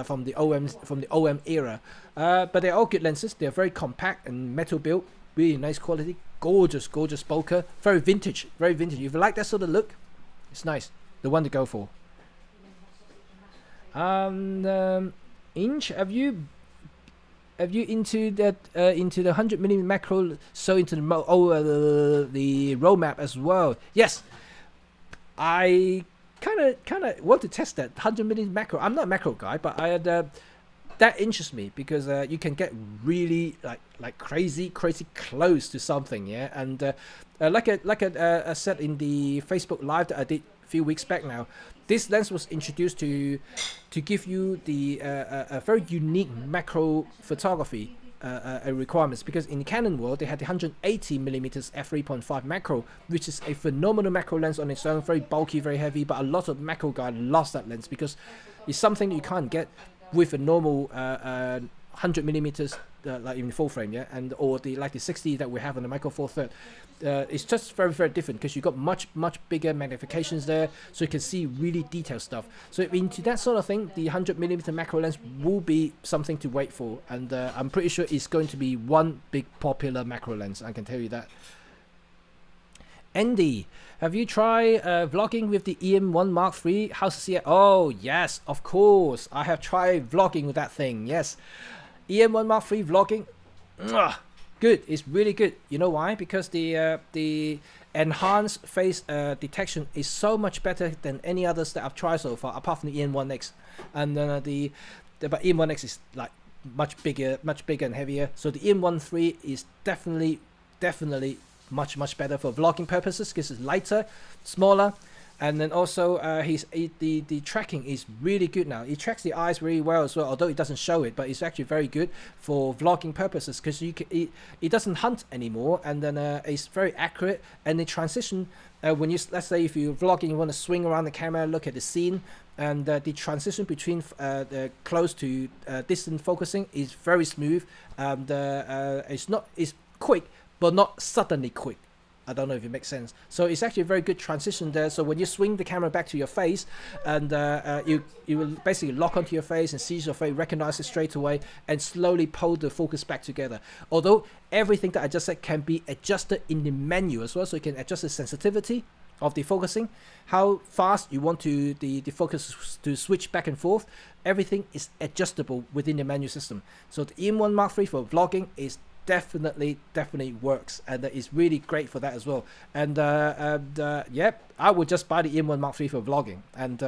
from the OM era. But they're all good lenses. They're very compact and metal built, really nice quality, gorgeous bokeh, very vintage. If you like that sort of look, it's nice. The one to go for. Inch, have you into that into the 100mm macro, so into the roadmap as well? Yes, I kind of want to test that 100mm macro. I'm not a macro guy, but I had that interests me because you can get really like crazy close to something, yeah. And like I said in the Facebook Live that I did a few weeks back now, this lens was introduced to give you the a very unique macro photography requirements, because in the Canon world they had the 180mm f3.5 macro, which is a phenomenal macro lens on its own, very bulky, very heavy, but a lot of macro guys lost that lens because it's something that you can't get with a normal 100mm like in full frame, yeah, and or the 60 that we have on the Micro Four Thirds. It's just very different because you got much bigger magnifications there, so you can see really detailed stuff. So into that sort of thing, the 100mm macro lens will be something to wait for, and I'm pretty sure it's going to be one big popular macro lens, I can tell you that. Andy, have you tried vlogging with the EM1 Mark III? How's to see it? Oh yes, of course, I have tried vlogging with that thing. Yes, EM1 Mark III vlogging, good. It's really good. You know why? Because the enhanced face detection is so much better than any others that I've tried so far, apart from the EM1X. And but EM1X is like much bigger and heavier. So the EM1 III is definitely much better for vlogging purposes because it's lighter, smaller, and then also the tracking is really good now. It tracks the eyes really well as well, although it doesn't show it, but it's actually very good for vlogging purposes because it doesn't hunt anymore, and then it's very accurate. And the transition when you, let's say if you're vlogging, you want to swing around the camera, look at the scene, and the transition between the close to distant focusing is very smooth. It's quick, but not suddenly quick. I don't know if it makes sense. So it's actually a very good transition there. So when you swing the camera back to your face, and you will basically lock onto your face and sees your face, recognize it straight away, and slowly pull the focus back together. Although everything that I just said can be adjusted in the menu as well, so you can adjust the sensitivity of the focusing, how fast you want to the focus to switch back and forth. Everything is adjustable within the menu system. So the EM1 Mark III for vlogging is definitely works, and it's really great for that as well. And yep, I would just buy the EM1 Mark III for vlogging. And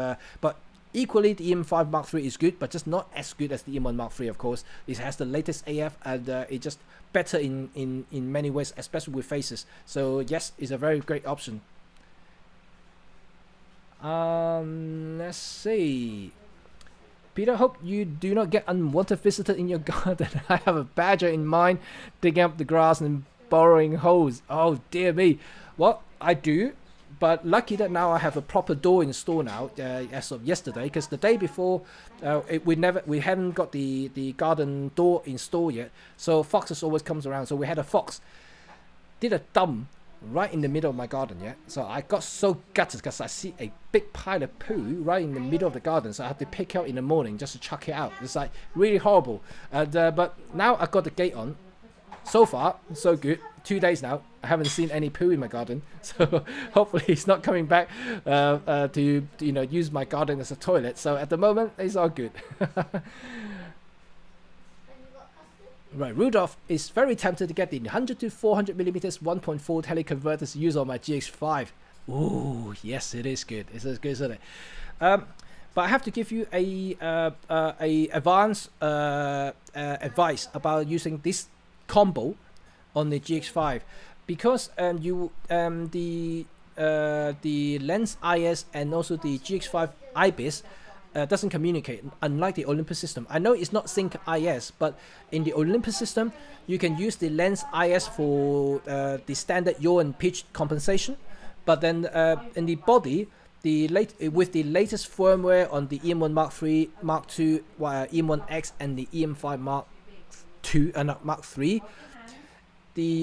but equally, the EM5 Mark III is good, but just not as good as the EM1 Mark III, of course. It has the latest AF, and it's just better in many ways, especially with faces. So yes, it's a very great option. Let's see. Peter, hope you do not get unwanted visitor in your garden. I have a badger in mind, digging up the grass and borrowing hose. Oh dear me. Well, I do, but lucky that now I have a proper door installed now, as of yesterday, because the day before we hadn't got the garden door installed yet. So foxes always comes around. So we had a fox did a dump right in the middle of my garden, yeah. So I got so gutted because I see a big pile of poo right in the middle of the garden. So I had to pick out in the morning just to chuck it out. It's like really horrible. And but now I got the gate on. So far, so good. 2 days now, I haven't seen any poo in my garden. So hopefully it's not coming back to use my garden as a toilet. So at the moment, it's all good. Right, Rudolph is very tempted to get the 100 to 400 millimeters 1.4 teleconverters to use on my GX5. Ooh, yes, it is good. It's as good, isn't it? But I have to give you a advanced advice about using this combo on the GX5, because the Lens IS and also the GX5 IBIS doesn't communicate, unlike the Olympus system. I know it's not Sync IS, but in the Olympus system, you can use the Lens IS for the standard yaw and pitch compensation. But then in the body, with the latest firmware on the EM1 Mark III, Mark II, EM1X, and the EM5 Mark III,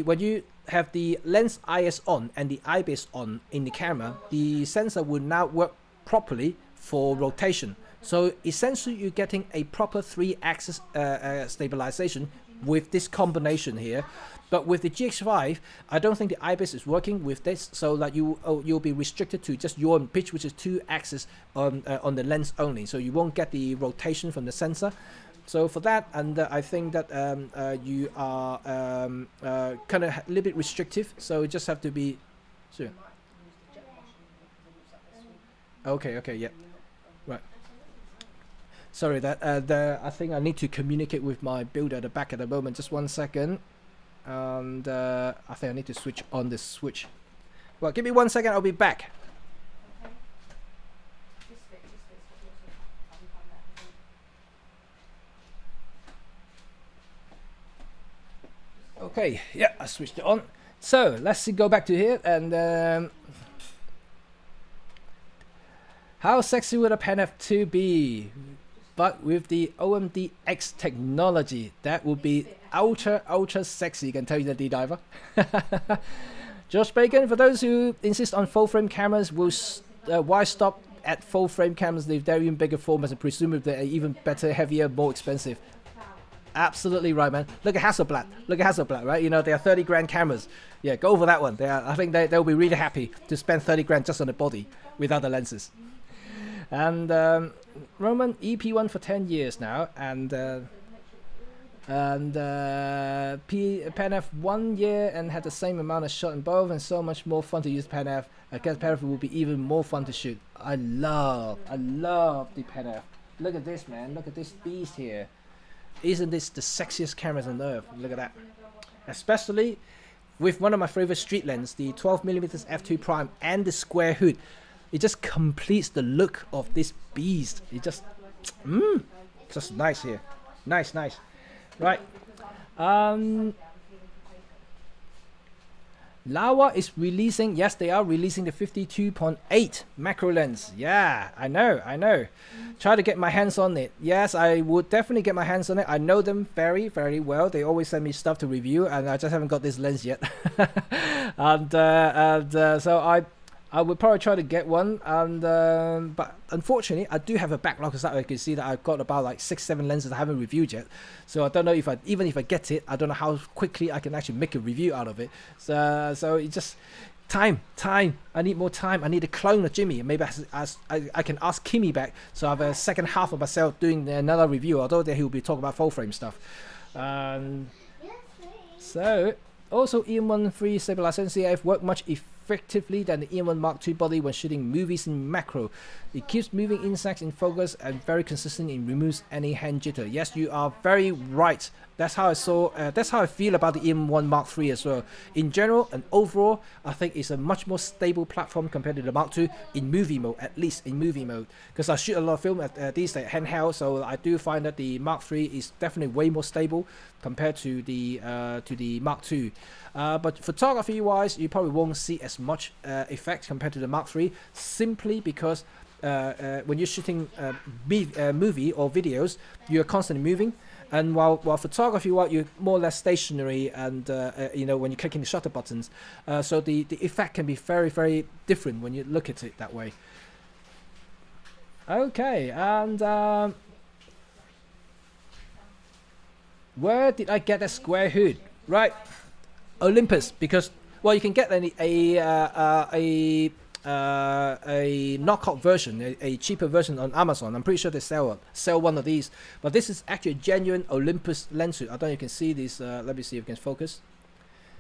when you have the Lens IS on and the IBIS on in the camera, the sensor will now work properly for rotation. So essentially you're getting a proper 3-axis stabilization with this combination here. But with the GX5, I don't think the IBIS is working with this, so that you'll be restricted to just yaw and pitch, which is 2 axis on the lens only, so you won't get the rotation from the sensor. So for that, and I think that you are kind of a little bit restrictive, so you just have to be sure. Okay, yeah. Right. Sorry, I think I need to communicate with my builder at the back at the moment. Just 1 second. And I think I need to switch on this switch. Well, give me 1 second, I'll be back. Okay, yeah, I switched it on. So, let's go back to here and how sexy would a Pen F2 be? But with the OMDX technology, that would be ultra sexy, I can tell you that, D-Diver. Josh Bacon, for those who insist on full frame cameras, why stop at full frame cameras? They're even bigger formats and presumably they're even better, heavier, more expensive. Absolutely right, man. Look at Hasselblad, right? You know, they are 30 grand cameras. Yeah, go for that one. I think they'll be really happy to spend 30 grand just on the body without the lenses. And Roman, EP1 for 10 years now, and Pen F 1 year and had the same amount of shot in both, and so much more fun to use Pen F. I guess Pen F will be even more fun to shoot. I love the Pen F. Look at this, man. Look at this beast here. Isn't this the sexiest cameras on earth? Look at that. Especially with one of my favorite street lens, the 12mm f2 prime and the square hood. It just completes the look of this beast. It just nice here. Nice. Right. Laowa is releasing, yes, they are releasing the 52.8 macro lens. Yeah, I know. Try to get my hands on it. Yes, I would definitely get my hands on it. I know them very, very well. They always send me stuff to review, and I just haven't got this lens yet. So I would probably try to get one, and but unfortunately I do have a backlog, because I can see that I've got about like 6-7 lenses I haven't reviewed yet. So I don't know even if I get it, I don't know how quickly I can actually make a review out of it. So it's just time. I need more time. I need a clone of Jimmy, and maybe I can ask Kimmy back, so I have a second half of myself doing another review. Although there he'll be talking about full frame stuff. So, also EM1 3 stabilizer CIF work much effectively than the EM1 Mark II body when shooting movies in macro. It keeps moving insects in focus and very consistent and removes any hand jitter. Yes, you are very right. That's how I feel about the EM1 Mark III as well. In general and overall, I think it's a much more stable platform compared to the Mark II in movie mode, at least in movie mode. Because I shoot a lot of film at these days handheld, so I do find that the Mark III is definitely way more stable compared to the Mark II. But photography-wise, you probably won't see as much effect compared to the Mark III, simply because when you're shooting movie or videos, you're constantly moving. And while photography, you're more or less stationary, and when you're clicking the shutter buttons, so the effect can be very, very different when you look at it that way. Okay, and where did I get a square hood? Right, Olympus, because you can get a knockout version, a cheaper version on Amazon. I'm pretty sure they sell one of these, but this is actually a genuine Olympus lens hood. I don't know if you can see this. Let me see if I can focus.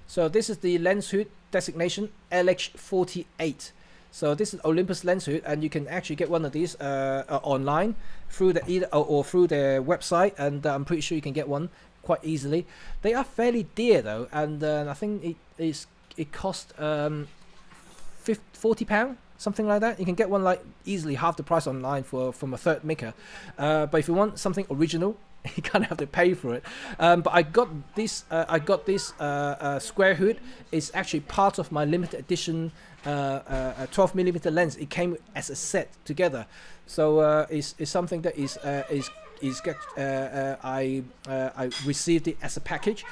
So this is the lens hood designation LH48. So this is Olympus lens hood, and you can actually get one of these online through through their website, and I'm pretty sure you can get one quite easily. They are fairly dear though, and I think it cost £40, something like that. You can get one like easily half the price online from a third maker. But if you want something original, you kind of have to pay for it. But I got this square hood. It's actually part of my limited edition 12mm lens. It came as a set together, so it's something that I received it as a package.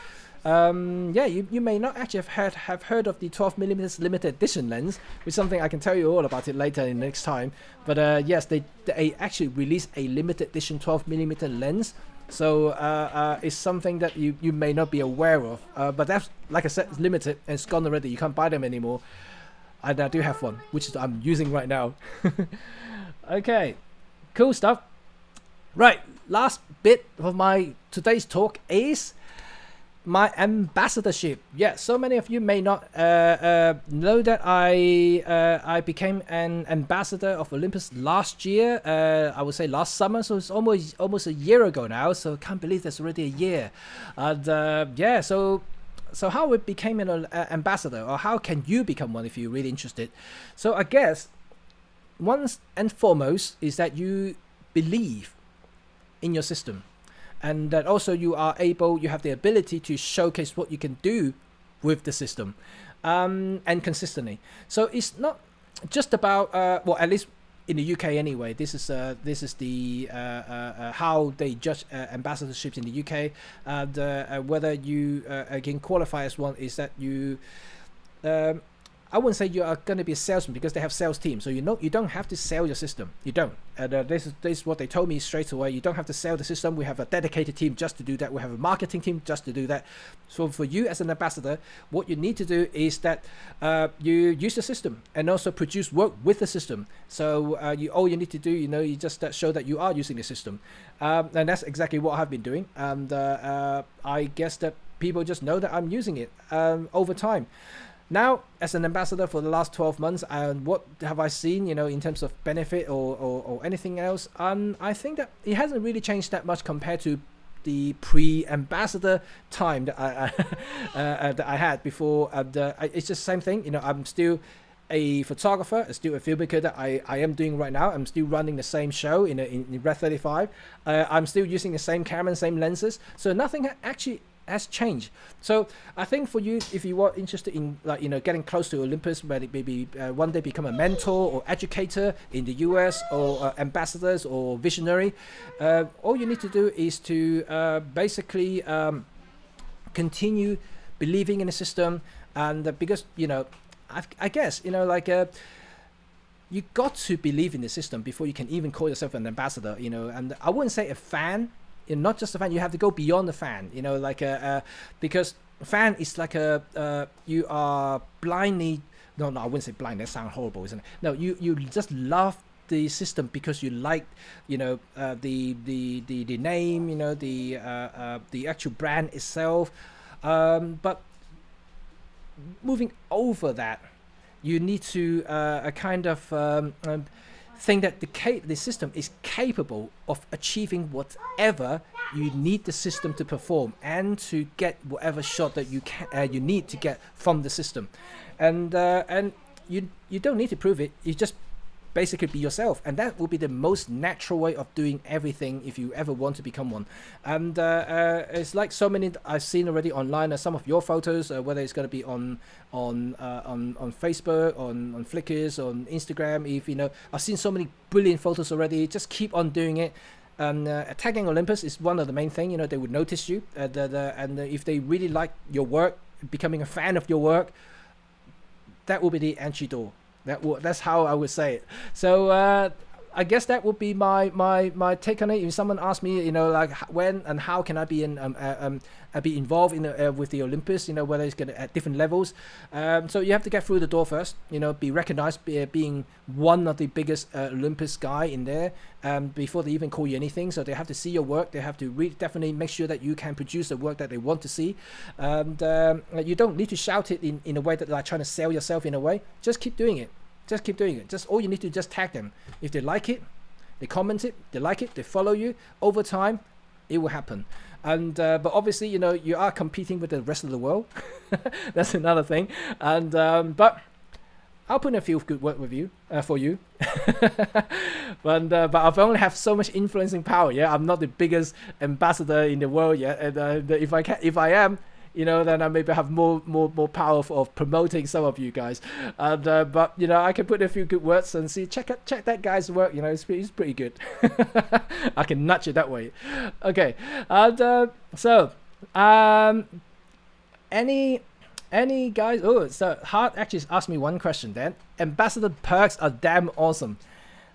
You may not actually have heard of the 12mm limited edition lens, which is something I can tell you all about it later in the next time. But yes, they actually released a limited edition 12mm lens. So it's something that you may not be aware of. But that's, like I said, it's limited and it's gone already. You can't buy them anymore. And I do have one, which I'm using right now. Okay, cool stuff. Right, last bit of my today's talk is my ambassadorship. Yeah, so many of you may not know that I became an ambassador of Olympus last year. I would say last summer, so it's almost a year ago now. So I can't believe that's already a year. And so how it became an ambassador, or how can you become one if you're really interested? So I guess once and foremost is that you believe in your system, and that also you have the ability to showcase what you can do with the system, and consistently. So it's not just about at least in the UK anyway. This is the how they judge ambassadorships in the UK, and whether you can qualify as one is that you. I wouldn't say you are going to be a salesman, because they have sales teams. So you don't have to sell your system. You don't. And this is what they told me straight away. You don't have to sell the system. We have a dedicated team just to do that. We have a marketing team just to do that. So for you as an ambassador, what you need to do is that you use the system and also produce work with the system. So all you need to do, you just show that you are using the system, and that's exactly what I've been doing. And I guess that people just know that I'm using it over time. Now, as an ambassador for the last 12 months, and what have I seen, in terms of benefit or anything else? I think that it hasn't really changed that much compared to the pre-ambassador time that I had before. And it's just the same thing. I'm still a photographer, still a filmmaker that I am doing right now. I'm still running the same show in Red 35. I'm still using the same camera and same lenses. So nothing actually has changed. So I think for you, if you are interested in getting close to Olympus, maybe one day become a mentor or educator in the US, or ambassadors or visionary, all you need to do is to basically continue believing in the system. And because I guess you got to believe in the system before you can even call yourself an ambassador. And I wouldn't say a fan. Not just a fan, you have to go beyond the fan, because fan is like you are blindly, no, I wouldn't say blind, that sounds horrible, isn't it? No, you just love the system because you like, the name, the actual brand itself. But moving over that, you need to kind of think that the system is capable of achieving whatever you need the system to perform and to get whatever shot that you need to get from the system, and you don't need to prove it. You just basically be yourself, and that will be the most natural way of doing everything if you ever want to become one. And it's like so many I've seen already online, some of your photos, whether it's going to be on Facebook, on Flickr, on Instagram. If you know, I've seen so many brilliant photos already. Just keep on doing it. Tagging Olympus is one of the main thing. You know, they would notice you, and if they really like your work, becoming a fan of your work, that will be the entry door. That's how I would say it. So I guess that would be my take on it. If someone asks me, you know, like when and how can I be be involved in with the Olympus, you know, whether it's gonna at different levels. So you have to get through the door first, you know, be recognized, being one of the biggest Olympus guy in there, before they even call you anything. So they have to see your work. They have to definitely make sure that you can produce the work that they want to see. And you don't need to shout it in a way that like trying to sell yourself in a way. Just keep doing it. Just keep doing it. Just all you need to just tag them. If they like it, they comment it, they like it, they follow you. Over time, it will happen. And but obviously, you know, you are competing with the rest of the world. That's another thing. And but I'll put in a few good work with you for you. But I've only have so much influencing power. Yeah, I'm not the biggest ambassador in the world yet. And if I am, you know, then I maybe have more power of promoting some of you guys. And but you know, I can put a few good words and see, check that guy's work. You know, it's pretty good. I can nudge it that way. Okay, and so any guys? Oh, so Hart actually asked me one question. Then ambassador perks are damn awesome.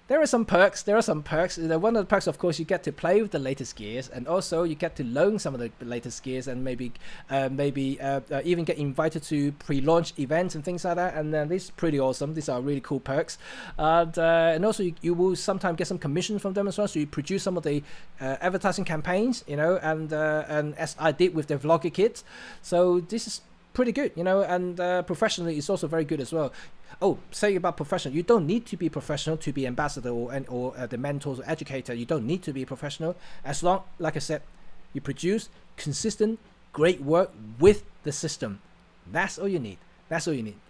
There are some perks. One of the perks, of course, you get to play with the latest gears, and also you get to learn some of the latest gears, and maybe even get invited to pre-launch events and things like that. And this is pretty awesome. These are really cool perks, and also you will sometimes get some commission from them as well. So you produce some of the advertising campaigns, you know, and as I did with the vlogger kits. So this is pretty good, you know, and professionally it's also very good as well. Oh, say about professional, you don't need to be professional to be ambassador or the mentors or educator. You don't need to be professional, as long, like I said, you produce consistent great work with the system. That's all you need.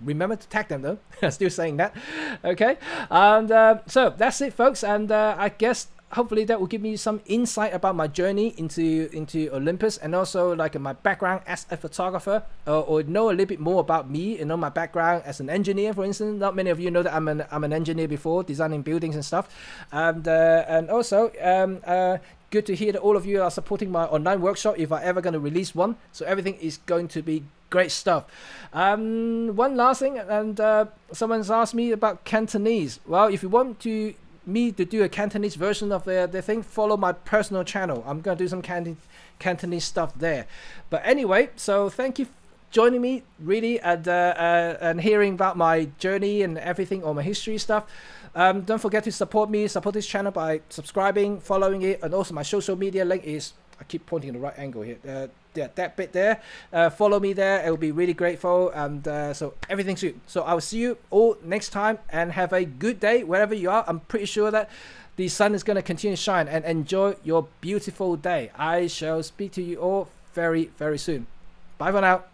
Remember to tag them though. I'm still saying that. Okay, and so that's it, folks. And I guess hopefully that will give me some insight about my journey into Olympus, and also like my background as a photographer, or know a little bit more about me, you know, my background as an engineer, for instance. Not many of you know that I'm an engineer before, designing buildings and stuff. And also good to hear that all of you are supporting my online workshop if I ever going to release one. So everything is going to be great stuff. One last thing, and someone's asked me about Cantonese. Well, if you want me to do a Cantonese version of the thing, follow my personal channel. I'm gonna do some Cantonese stuff there. But anyway, so thank you for joining me really, and hearing about my journey and everything, all my history stuff. Don't forget to support this channel by subscribing, following it, and also my social media link is, I keep pointing in the right angle here, yeah, that bit there. Follow me there, it will be really grateful. And so everything's good. So I will see you all next time, and have a good day wherever you are. I'm pretty sure that the sun is going to continue to shine, and enjoy your beautiful day. I shall speak to you all very, very soon. Bye for now.